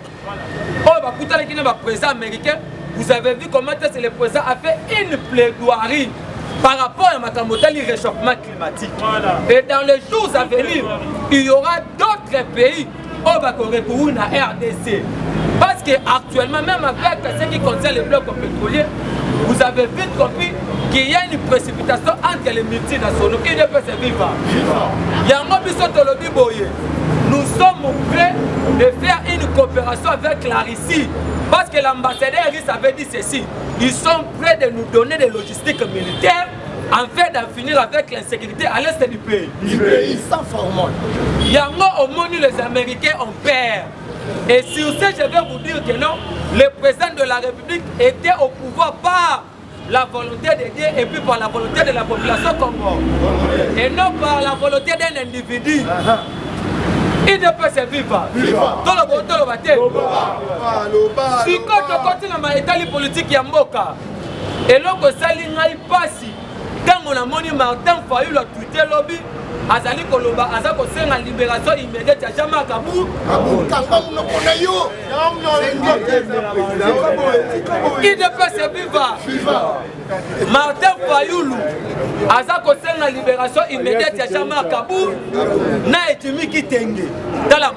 S5: Président américain, vous avez vu comment le président a fait une plaidoirie par rapport à le réchauffement climatique. Et dans les jours à venir, il y aura d'autres pays au recourir à RDC. Parce qu'actuellement, même avec ce qui concerne les blocs pétroliers, vous avez vite compris qu'il y a une précipitation entre les multinationaux. IDPS viva. Nous sommes prêts de faire une coopération avec la Russie. Parce que l'ambassadeur russe avait dit ceci. Ils sont prêts de nous donner des logistiques militaires afin d'en finir avec l'insécurité à l'est du pays.
S2: Sans formule.
S5: Yango au monde, les Américains ont peur. Et sur ce, je vais vous dire que non, le président de la République était au pouvoir par la volonté de Dieu et puis par la volonté de la population congolaise. Et non par la volonté d'un individu. IDPS viva. Dans le bon temps, si quand on continue dans l'état politique ya mboka, et là que ça l'ingaï passe, quand on a moni Martin Fayulu a tweeté lobby, azali koloba azako senga libération immédiate ya Jama Kabou. IDPS viva. Martin Fayulu azako senga libération immédiate ya Jama Kabou na etimi kitenge.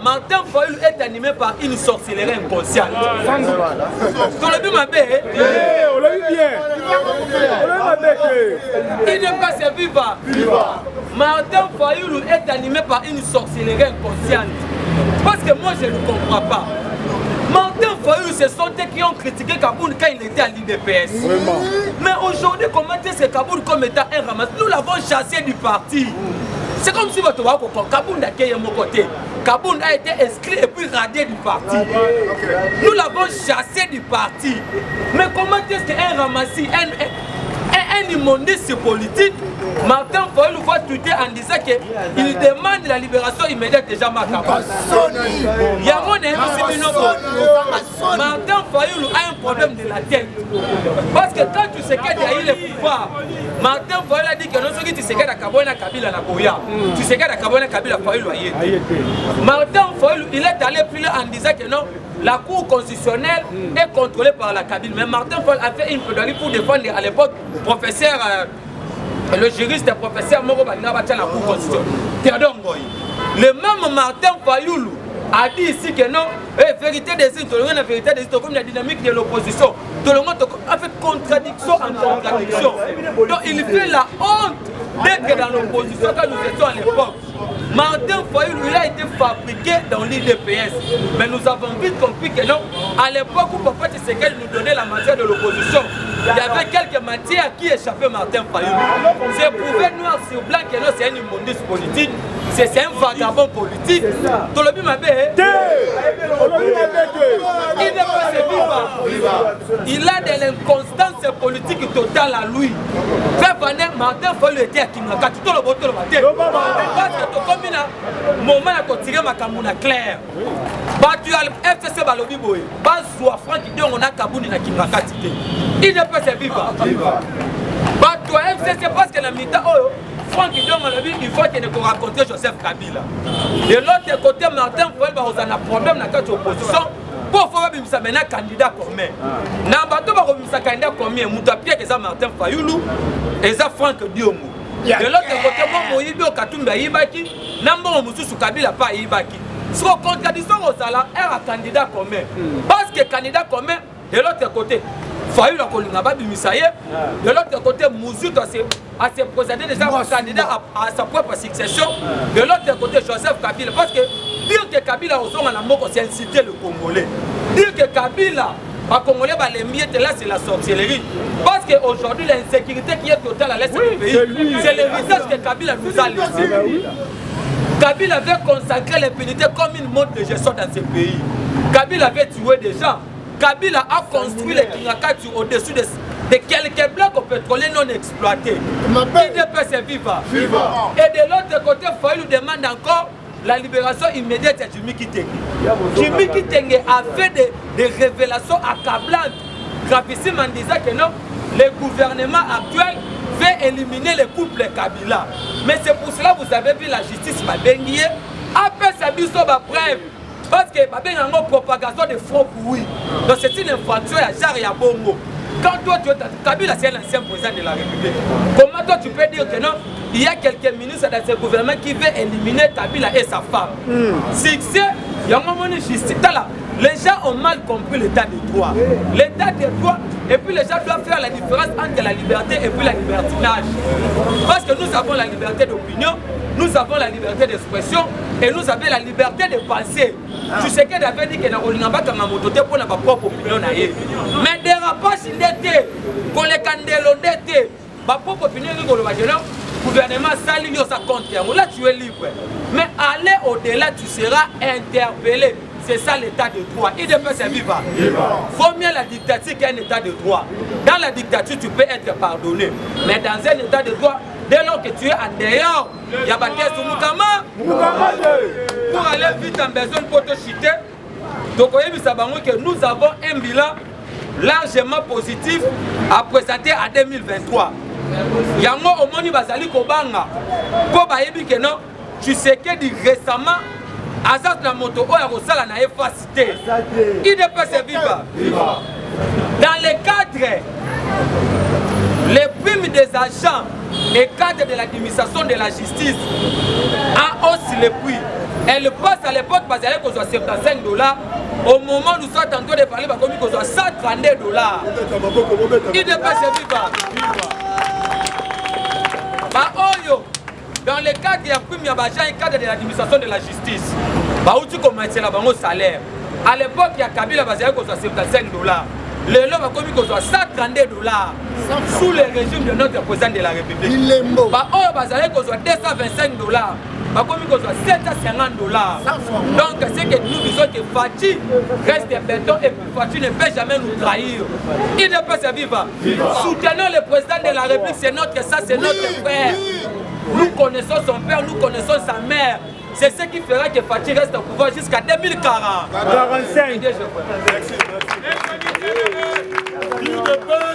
S5: Martin Fayulu est animé par une sorcellerie inconsciente. Dans le but mabé,
S3: on l'a eu bien.
S5: IDPS viva. Martin Fayulu est animé par une sorcellerie inconsciente. Parce que moi je ne comprends pas. Martin Fayulu, ce sont eux qui ont critiqué Kaboul quand il était à l'IDPS. Mais aujourd'hui, comment est-ce que Kaboul comme étant un ramasse? Nous l'avons chassé du parti. C'est comme si votre Kaboul n'a qu'à mon côté. Kaboul a été inscrit et puis radié du parti. Nous l'avons chassé du parti. Mais comment est-ce qu'un ramassis, un immondice politique, Martin Fayulu va tweeter en disant qu'il demande la libération immédiate de Jama Kabou. Martin Fayulu a un problème de la tête. Parce que quand tu sais qu'il y a eu le pouvoir, Martin Fayulu a dit que non, ce tu sais qu'il y a Kabila na Boya. Tu sais qu'il y a Kabila Fayulu a été. Martin Fayulu, il est allé plus loin en disant que non, la Cour constitutionnelle est contrôlée par la Kabyle. Mais Martin Fayulu a fait une plaidoirie pour défendre à l'époque professeur, le juriste et professeur Moro Bagnabatia la Cour constitutionnelle. Théodore Ngoyi. Le même Martin Fayulu a dit ici que non, vérité des îles, la vérité des îles, comme la dynamique de l'opposition, a fait contradiction en contradiction. Donc il fait la honte d'être dans l'opposition quand nous étions à l'époque. Martin Fayulu, il a été fabriqué dans l'IDPS. Mais nous avons vite compris que non, à l'époque où Papa Tshisekedi nous donnait la matière de l'opposition, il y avait quelques matières qui échappaient Martin Fayulu. C'est prouvé noir sur blanc que non, c'est un immondice politique, c'est un vagabond politique. Tout le monde il a de l'inconstance politique totale à lui. Martin Fayulu était à Kimaka, tout le monde parce que comme il a un moment à tirer ma camouna claire. Tu as le FCC Balobi Boy, bas soit Franck qui dit on a Kabouni na Kimaka tité. Il ne peut se vivre. Tu as FCC parce que la mita Franck qui dit on a vu il faut qu'il ne raconte Joseph Kabila. De l'autre côté Martin Fayulu a un problème dans la opposition. Pour faire un candidat commun. Na bato ba komisa candidat commun muta pia que ça Martin Fayulu et ça Franck Diomo. De l'autre côté moi Moyibi Okatumba yibaki, nambo mususu Kabila pas yibaki. Ce contradiction au sala est un candidat commun. Parce que candidat commun de l'autre côté Fayu la kolinga babimisa ye. De l'autre côté, Mouzou a se présenté déjà comme candidat à sa propre succession. De l'autre côté, Joseph Kabila. Parce que dire que Kabila au son à la mort, c'est inciter le Congolais. Dire que Kabila, les Congolais, les miettes là, c'est la sorcellerie. Parce qu'aujourd'hui, l'insécurité qui est totale à l'est du pays, c'est le visage que Kabila nous a laissé. Kabila avait consacré l'impunité comme une mode de gestion dans ce pays. Kabila avait tué des gens. Kabila a construit les Kingakatu au-dessus de quelques blocs pétroliers non exploités. IDPS c'est vivant. Et de l'autre côté, Fayu nous demande encore la libération immédiate de Jimmy Kitenge. Jimmy Kitenge a fait des révélations accablantes, gravissimes en disant que non, le gouvernement actuel veut éliminer les couples Kabila. Mais c'est pour cela que vous avez vu la justice Babenguié. Après ça, il y a preuve. Parce que il y a une propagation de faux oui. Donc c'est une infraction à Jari Bongo. Quand toi, Kabila c'est l'ancien président de la République, comment toi tu peux dire que non, il y a quelques ministres dans ce gouvernement qui veulent éliminer Kabila et sa femme. Succès, il y a un moment de justice. Les gens ont mal compris l'état de droit. L'état de droit, et puis les gens doivent faire la différence entre la liberté et puis la libertinage. Parce que nous avons la liberté d'opinion, nous avons la liberté d'expression et nous avons la liberté de penser. Tu sais que avait dit que dans le Namba comme un mototé pour notre propre opinion. Mais dérapage d'été, pour les candélons d'été, ma propre opinion, le gouvernement s'aligne sa contre. Là tu es libre. Mais aller au-delà, tu seras interpellé. C'est ça l'état de droit. Il peut se vivre. Faut mieux la dictature qu'un état de droit. Dans la dictature, tu peux être pardonné. Mais dans un état de droit, dès lors que tu es en dehors, il y a bâti sur Moukama. Pour aller vite en besoin pour te chiter, donc que nous avons un bilan largement positif à présenter en 2023. Il y a un moment où Bazali Kobanga. Pour que non, tu sais que récemment, Azat la moto, oh, Rosala n'a effacité. Il ne peut se vivre. Dans les cadres, les primes des agents et cadres de l'administration de la justice en hausse les prix. Elle passe à l'époque parce qu'elle est 75 $. Au moment où nous sommes en train de parler, il y a 132 $. Il ne peut se vivre. Dans le cadre de la prime, il y a un cadre de l'administration de la justice. Où tu commences au salaire. À l'époque, il y a Kabila qui a 75 $. Le lot va commis 132 $. Sous le régime de notre président de la République. Il est mort. Il y a 225 $. Va commis 750 $. Donc, c'est que nous disons que Fati reste béton et puis Fati ne peut jamais nous trahir. Il ne peut se vivre. Soutenons le président de la République, c'est notre ça, c'est notre frère. Nous connaissons son père, nous connaissons sa mère. C'est ce qui fera que Fati reste au pouvoir jusqu'à 2040. 45.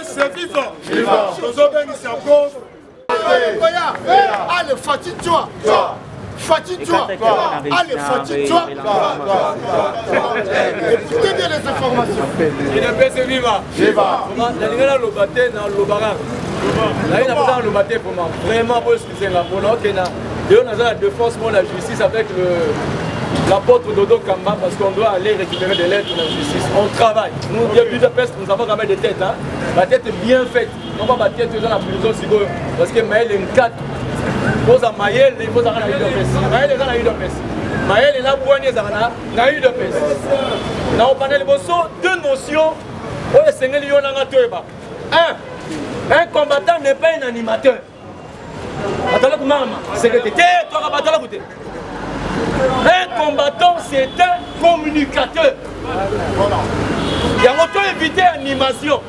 S2: C'est vivant. Allez, Fati, toi. Fati, toi. Allez, Fati, toi. Écoutez bien les informations.
S3: Il ne peut se vivre. La ligne là, le bâté dans le barak. Là, il a besoin de le bâté pour moi. Vraiment, pour excuser la bonne. Et on a la défense de la justice avec l'apôtre Dodo Kamba parce qu'on doit aller récupérer des lettres de la justice. On travaille. Nous, depuis Budapest, nous avons quand même des têtes. Hein. La tête est bien faite. Non pas la tête dans la prison parce que Maël est une 4. Il faut à Maël, il faut à la UDPS. Maël est dans la UDPS. Maël est là pour aller dans la UDPS. Nous avons deux notions. Un combattant n'est pas un animateur. Un combattant, c'est un communicateur. Il y a autant éviter l'animation.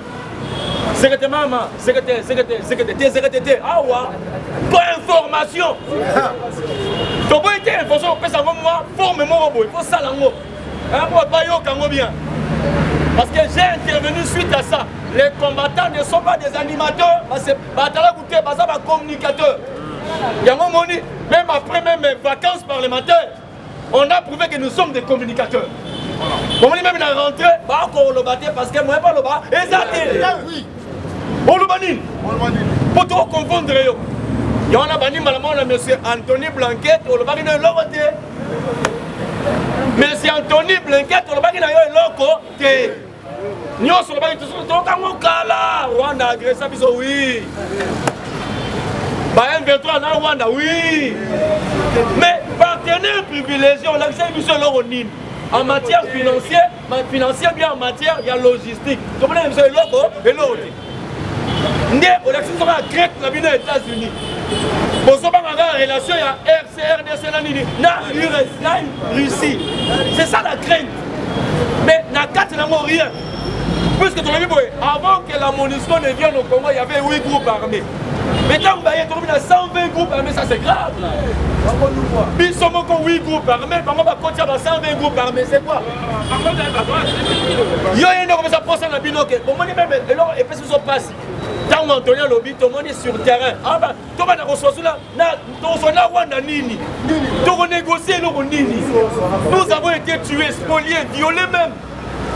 S3: Secrétaire maman, secrétaire, ah ouais, pas information. Donc, pour être information, on peut savoir moi, forme-moi, il faut ça là-haut. Pas bien. Parce que j'ai intervenu suite à ça. Les combattants ne sont pas des animateurs, c'est des communicateurs. Il y a un moment, même après mes vacances parlementaires, on a prouvé que nous sommes des communicateurs. On est même dans la rentrée, on le battait parce que moi, pas le bas, oui. On le banit. Pour tout confondre, il y en a banni malheureusement M. Anthony Blanquette, on le banit de l'autre côté. M. Anthony Blanquette, on le banit de l'autre côté.
S5: nyonso lobaki tokango kala Rwanda agressa biso oui ba M23 na Rwanda oui mais partenaire privilégié on a accès biso eloko nini en matière financière bien en matière il y a logistique comme on a biso eloko nde on a accès à Grèce na bino États-Unis bozobanga relation ya RCRDC na nini na Russie c'est ça la crainte mais na kati nango rien puisque tu l'as vu avant que la MONUSCO ne vienne au Congo il y avait 8 groupes armés mais quand il y a 120 groupes armés ça c'est grave puis sommes encore 8 groupes armés on va continuer dans 120 groupes armés c'est quoi il y a une comme ça pour ça na binoke bon moi même alors et puis ça passe tant Antonio Lobi tout le monde est sur le terrain ah bah tout le monde a reçu là na Rwanda nini tout renégocier nous nini nous avons été tués spoliés violés même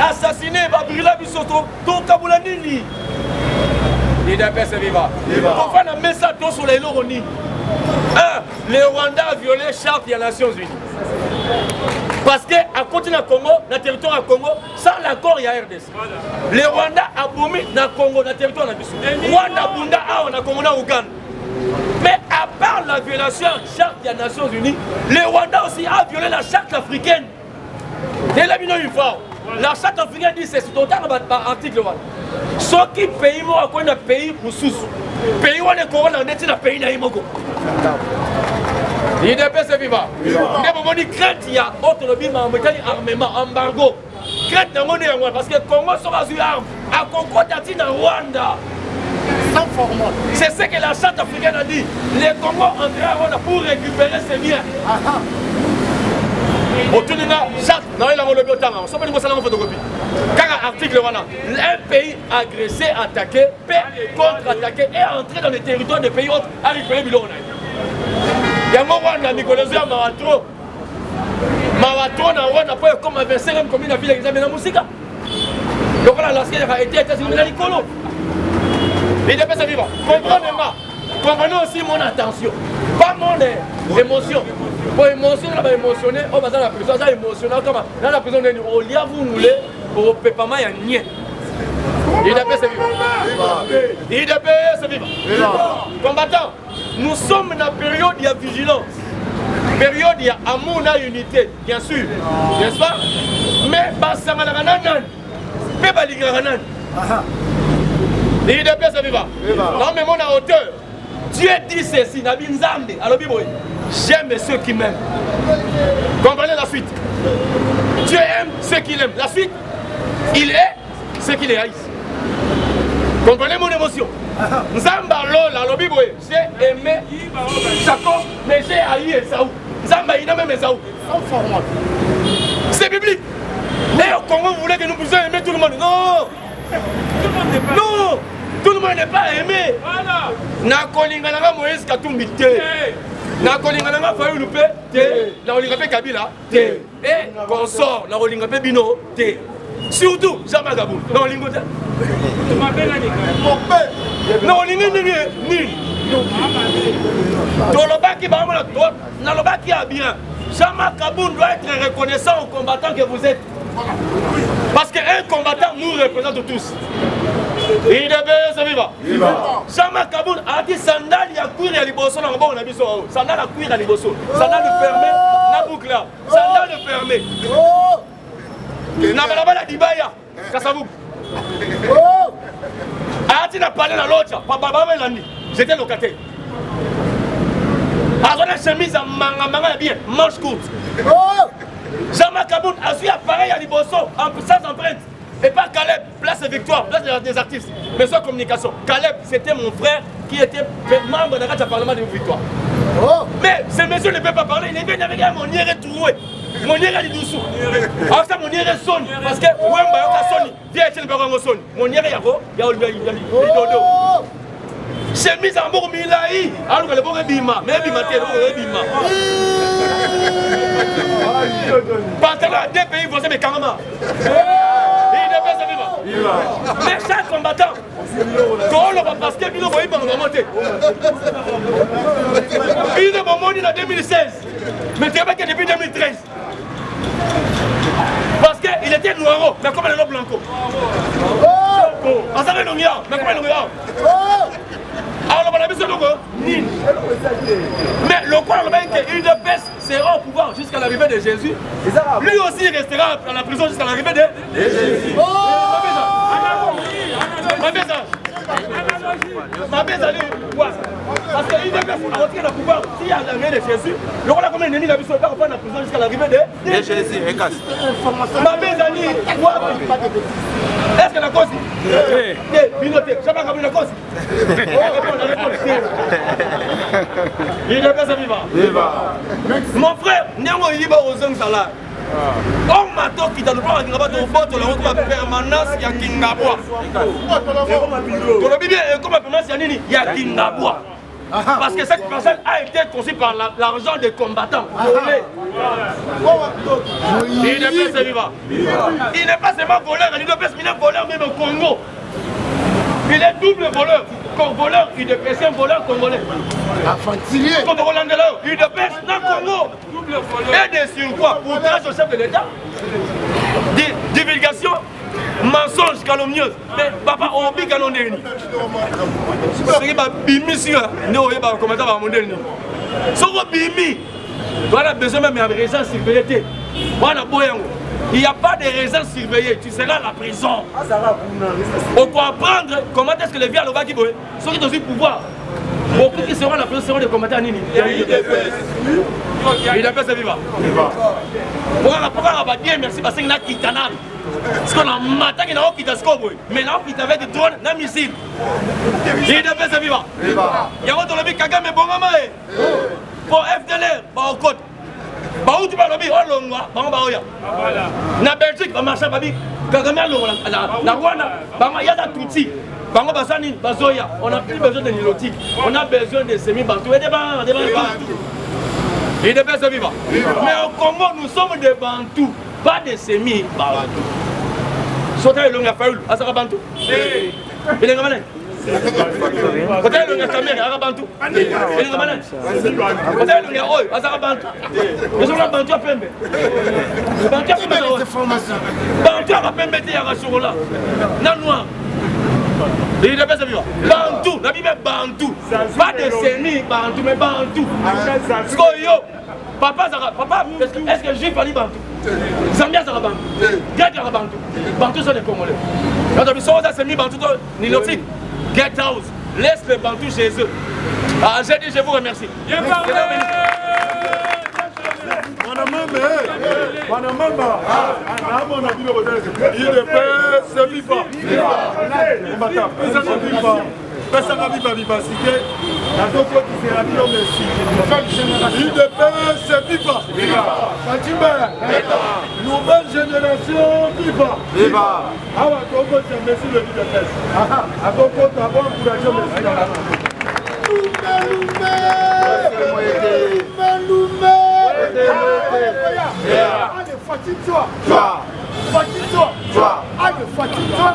S5: assassinés Babrila Bisoto tout Kabula nini l'IDPS viva on va mettre ça tout sur les lots nini le Rwanda a violé la charte des Nations Unies parce que à côté du Congo, dans le territoire du Congo, sans l'accord il y a RDC. Le Rwanda a bombé dans le Congo, dans le territoire de Rwanda Bunda a on a Congo dans Ouganda. Mais à part la violation de la charte des Nations Unies, le Rwanda aussi a violé la charte africaine. Dès la minute la charte africaine dit c'est total article 1. Ce qui pays moi quoi un pays pour sous. Pays où le Congo dans le pays na imoko. l'IDPS viva. Mais dit crainte il y a autre lobby armement embargo. Crainte dans mon parce que Congo sera sur armes à Congo d'Ati dans Rwanda. Sans format. C'est ce que la charte africaine a dit. Les Congo entrent à Rwanda pour récupérer ses biens. Autour de la charte, non il a le bio temps. On s'en fait une photocopie. Car article voilà, un pays agressé, attaqué, peut contre-attaquer et entrer dans les territoires des pays autres à récupérer bilon. Il y a un moment où Nicolas Maratro na Rwanda pour comme un 25e commune à ville examen la musique. Donc là l'ancien a été États-Unis dans Nicolo. Il est pas vivant. Comprenez aussi mon attention, pas mon émotion. Pour émotionner, on va émotionner, on va dans la prison, ça émotionnel comme dans la prison on lit vous nous pour pépament il y a rien. Il est vivant. Il est vivant. Combattant, nous sommes dans la période de vigilance. Période il y a amour et unité, bien sûr. N'est-ce pas? Mais basanga na nanan. Pe baligra nanan. Il est vivant. Non mais mon à hauteur. Dieu dit ceci, Nabi Nzambe, alors j'aime ceux qui m'aiment. Comprenez la suite. Dieu aime ceux qu'il aime. La suite, il est ceux qui les haïssent. Comprenez mon émotion. Nzamba Lola, alors j'ai aimé Jacob, mais j'ai haï Esaou. Nzamba il a même Esaou. C'est biblique. Et au Congo, vous voulez que nous puissions aimer tout le monde? Non. Non. Tout le monde n'est pas aimé. Voilà. Na kolingana Moïse Katumbi te. Na kolingana Fayou Loupé te. Na kolingana Kabila te. Et consort na kolingana Bino te. Surtout Jean Magabou. Na kolingana te. Tu m'appelles Nani. Na kolingana ni. Tolobaki bamona to. Na lobaki a bien. Jean Magabou doit être reconnaissant aux combattants que vous êtes. Parce qu'un combattant nous représente tous. Il est vivant. Jean-Marc Kaboun a dit sandal ya cuir ya liboso na bon na biso. Sandal ya cuir ya liboso. Sandal fermé na boucle là. Sandal fermé. Na balabala dibaya. Kasavu. A dit na parler na l'autre. Papa Melandi. J'étais locataire. A donné chemise à manga bien, manche courte. Jean-Marc Kaboun a su appareil à liboso sans empreinte. Et pas Caleb, place Victoire, place des artistes, mais sans communication. Caleb, c'était mon frère qui était membre de la Parlement de Victoire. Oh. Mais ce monsieur ne peut pas parler, il vient avec mon nieré troué. Mon nieré est dessous. Alors ça, mon nieré sonne. Parce que, ouais, ma sonne, viens, tu ne peux pas sonner. Mon nieré, il y a dodo. Chemise en bourg, Milaï. Alors que le bon est bima, mais bima, t'es le bima. Pantalon à deux pays voisins, mais carrément. Mais chaque combattant, parce que Bino va monter. Bino va monter en 2016. Mais tu vois que depuis 2013.
S3: Parce qu'il était noiro, mais comme un homme blanco. On savait l'ongia, mais comme un ongia. Alors, on a mis ce logo. Mais le quoi, UDPS sera au pouvoir jusqu'à l'arrivée de Jésus. Lui aussi restera à la prison jusqu'à l'arrivée de Jésus. Ma bête allée, parce que l'UDPS a rentré dans le pouvoir. S'il y a l'arrivée de Jésus, le roi a combien d'ennemis il va reprendre la prison jusqu'à l'arrivée de Jésus. Ma bête allée, est-ce que la cause piloté, je n'ai pas compris la cause. UDPS viva. Mon frère, Néanmo il va aux hommes là. On m'a dit qu'il y a une permanence il y a Kingabwa. Comme permanence il y a Kingabwa. Parce que cette personne a été conçue par l'argent des combattants. Il n'est pas vivant. Il n'est pas seulement voleur, il est voleur même au Congo. Il est double voleur. Voleur, il est un voleur congolais. Infantilier. Comme Rolandais, il est dans le Congo. Et de surcroît, outrage au chef de l'État. Divulgation, mensonge calomnieuse. Mais papa, on oublie qu'on est né. C'est que Bimi, si on est en commentaire à mon dernier. Si on Bimi, on a besoin même de raisins surveillés. Il n'y a pas de raisins surveillés, tu seras à la prison. On peut apprendre comment est-ce que les vies à l'Oba qui boivent, ceux qui ont du pouvoir. Beaucoup qui seront à la prison seront des commentaires à Nini. Il a fait ce vivant. Pourquoi on va dire merci parce qu'il y a Kitana. Parce qu'on a matin qui n'a pas quitté ce qu'on veut. Mais là, il avait des drones, des missiles. Il a fait ce vivant. Il y a d'autres qui Kagame et Bongama. Pour FDLR, au côté. Bah où tu vas lobby, oh l'ongwa, bah on va oya. Na Belgique, bah marcher babi, Kagame la Rwanda, bah il y a des Tutsi, bah on va sani, bah Zoya. On n'a plus besoin de nilotique, on a besoin de semi-bantou et des bantous. Et des personnes vivantes. Mais au Congo, nous sommes des bantous, pas des semi-bantous. Sauter le long faul, à ça bantou. Il est ramené. Peut-être le caméra, à bantou. Il est ramené. Peut-être le héros, à ça bantou. Ils sont là bantou à Pembe. Bantou à Pembe. Bantou à Pembe, il y a un jour là. Non noir. Il est personne vivant. Bantou, la Bible est bantou. Pas de semi-bantou, mais bantou. Skoyo. Papa, est-ce que juif a dit bantou? Zambia ça va bantou. Get out bantou. Bantou sont les Congolais. Quand on dit ça c'est mis bantou nilotique. Get out. Laisse le bantou chez eux. Ah j'ai dit je vous remercie.
S2: Pesa kabiba vivacité, la doko qui sera dit merci. UDPS viva. Fatima, nouvelle génération viva. Viva. Ah ouais, Congo c'est merci le UDPS. Ah Congo t'as bon encouragé Allez, fatigue-toi. Fatigue-toi. Allez, fatigue-toi.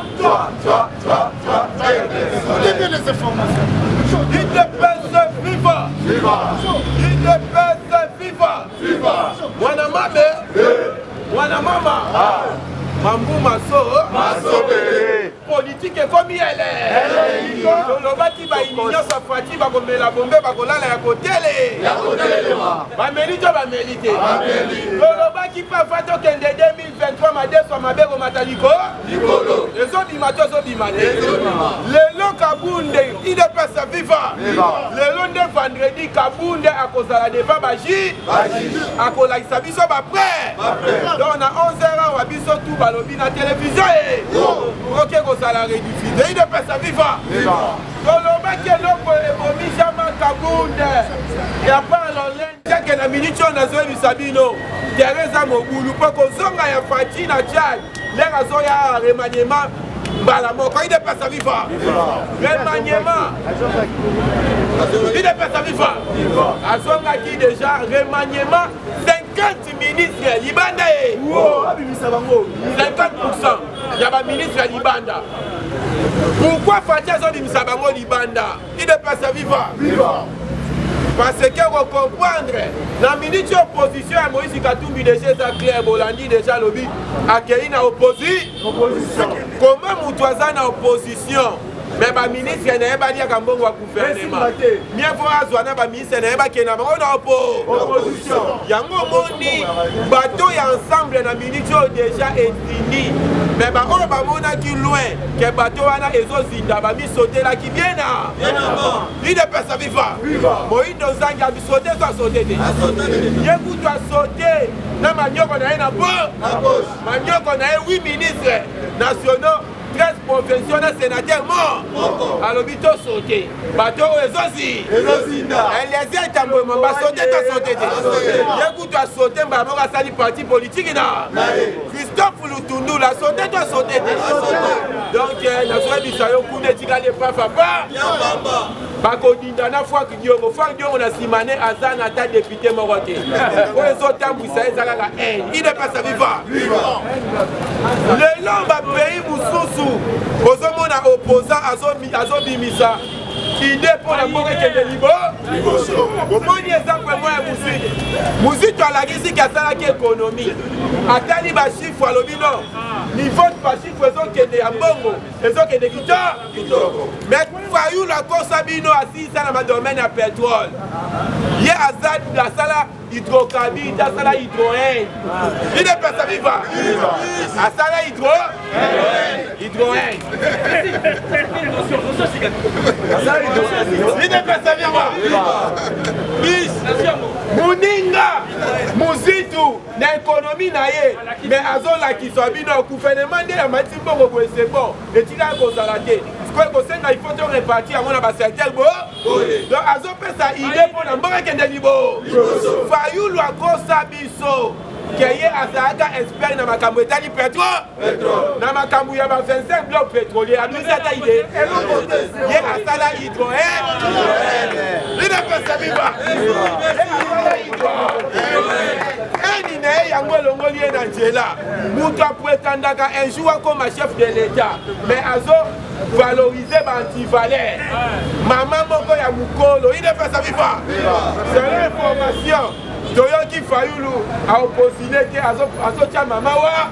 S2: Donnez les informations. UDPS viva. UDPS viva. Wana mama. Mambu maso politique comme elle est. Lobaki ba union sa fati ba ko mela bombe ba ko lala ya kotele. Ba melite. Lobaki pa fato kende 2023 madeso mabego mataliko. Ezo bimate. Lelo kabunde ide pesa viva. Lelo nde vendredi kabunde akozala deba baji. Akola isabiso ba prêt. Donc na 11h wa biso tout balobi na télévision ok kozala rediffusé il pesa viva toloba keloko ebomishama kabunde ya palo lenge na minute on azoyebisa bino tereza mobulu mpo kozonga ya fati na Tchad ndenge azoya remaniement mbala moko il pesa viva remaniement il pesa viva azongaki déjà remaniement 50 ministres ya Libanda 50% ya ba ministre ya Libanda. Pourquoi Fatia zo bimisa bango Libanda? Il est pas viva.
S3: parce que vous comprenez, la minute opposition à Moïse Katumbi déjà clair, Bolandi déjà lobby, accueilli dans l'opposition. Comment Moutouazan dans l'opposition? Mais ma ministre n'est pas dit qu'un bon gouvernement. Mieux vaut Azouana, ma ministre n'est pas qu'il y a une opposition. Il y a un moment où bateau et ensemble, la ministre déjà est fini. Mais on va qui loin, que bateau et Zozinda va mis sauter là qui vient là. Il ne peut pas vivre. Moïse Dozang a sauté, soit sauté. Il doit sauter. Dans Magnon, on a un poche. Magnon, on a 8 ministres nationaux. 13 professionnels sénateurs morts. Alors, il faut sauter. Bateau et Zozi. Elle les a tambourés, mais pas sauter, tu as sauté. Il doit sauter, mais on va salir parti politique. Christophe Loutoundou, la sauté, tu as sauté. Donc, nous avons dit ça, on a dit qu'il n'y a pas papa. Bakodindana fois que Dieu on a simané Azan à ta député Moroté. Pour les autres temps, vous savez, ça a la haine. Il n'est pas sa vivant. Le long va pays Moussoussou. Aux hommes on a opposant à Zobimisa. Idée pour la mort et de Libo. Au moins, il y a exemple moi et Moussou. Tu as la guise qui a ça qui économie. À Taliba chiffre à l'obino. Niveau de pas chiffre, ils ont qui est à Bongo. Ils ont qui est de guitare. Mais Fayou la course à Bino assis dans le domaine à pétrole. Il y a Azad, la salle hydrocarbure, la salle hydroène. Il n'est pas sa vivant. La salle hydroène. Il n'est pas sa vivant. Mouninga, Mouzitou, l'économie naïe. Mais Azola qui soit Bino, le gouvernement de la matière, c'est bon. Et tu l'as constaté. Il faut te répartir à mon ambassadeur. Donc, Azo peut sa idée pour l'embauche de Libo. Fayou l'a constabiso. Qui est Azaka expert dans ma camouette du pétrole. Dans ma camouille, il y a 25 blocs pétroliers. À nous, cette idée. Il y a Azala hydroène. Il ne peut pas vivre. Il y a Azala hydroène. Il y a Ngolongolien Angela. Mouta prétendaka un jour comme chef de l'État. Mais Azo valoriser l'antivalère. Maman Moko ya Mukolo. Il ne peut pas vivre. C'est l'information. Toyo qui Fayoulou a opposé que Azotia Mama wa.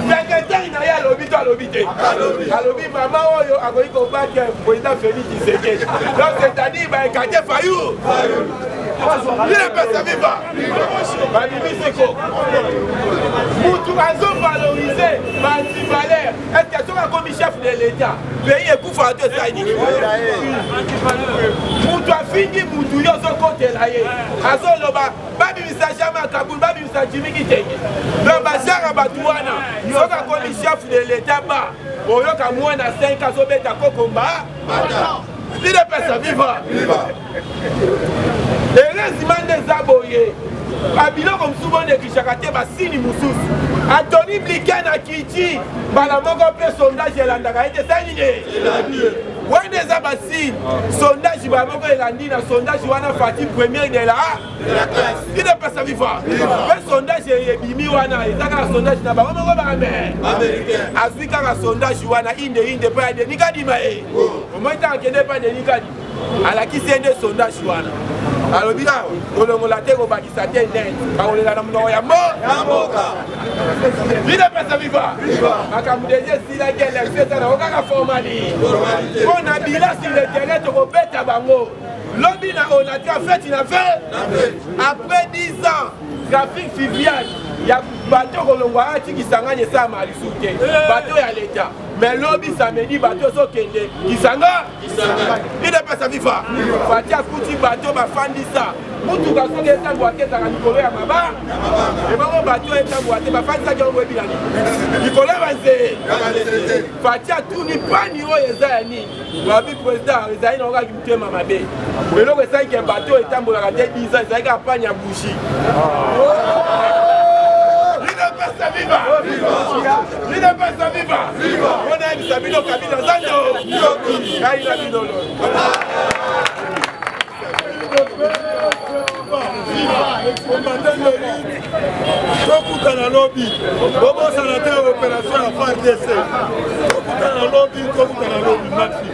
S3: Secrétaire il n'a pas l'obité à l'obité. À l'obité Mama Oyo a voulu combattre le président Félix Tshisekedi. Donc c'est-à-dire qu'il va écarter Fayou. Il ne peut pas vivre. Moutou Azo valorisé l'antivalère. Est-ce que tu as commis chef de l'État? Pays est pour faire de ça. Moutou a fini Moutou Yozo côté là. Azo loba babi misajama Kaboul babi misajimi kitenge. Loba jara batouana. Soka komi chef de l'État ba. Oyoka mwana 5 azo beta kokomba. Il ne peut pas vivre. Heureusement des aboyés. Abilo comme souvent de Kishakate Bassini Moussous. Anthony Blinken a Kiti. Balamoko peut sondage et l'andaka était signé. Ouais des abassines. Sondage Balamoko et l'andina. Sondage Wana Fatih première de la classe. Il ne peut pas vivre. Le sondage est Bimi Wana. Il y a un sondage n'a pas américain. Azwika un sondage Wana inde pas de Nikadi Mae. Au moins tant qu'il n'est pas de Nikadi. À la qui c'est un sondage Wana. Alors bien, on l'a dit au Pakistan, on l'a dit au Yambo. Il ne peut pas vivre. Si la guerre est faite, on a formalité. On a dit là sur le terrain, on peut être à Bango. L'homme on a fait, il a fait. Après 10 ans, trafic fluvial, il y a bateau qui s'engage ça à Marisouté. Bateau est à l'État. Mais l'objet samedi, bateau Sokende, qui s'engage. Il ne peut pas vivre. Fatia Kouti, bateau, ma fan dit ça. Moutou Gassou est en boîte, ça va Nicolas à ma barre. Et mon bateau est en boîte, ma fan ça qui a envoyé Bilani. Nicolas va se. Fatia tout n'est pas niveau Ezani. Le président, Ezani n'a pas quitté ma mabé. Mais l'autre, c'est qu'un bateau est en boîte, il y a 10 ans, c'est qu'un pagne à boucher. Il n'est pas sa viva. On a une Sabino Kabila Zando. Il a mis dans l'eau. Tokuta na lobby. Bobo sénateur opération à FARDC. Tokuta na lobby, Tokuta na lobby, merci.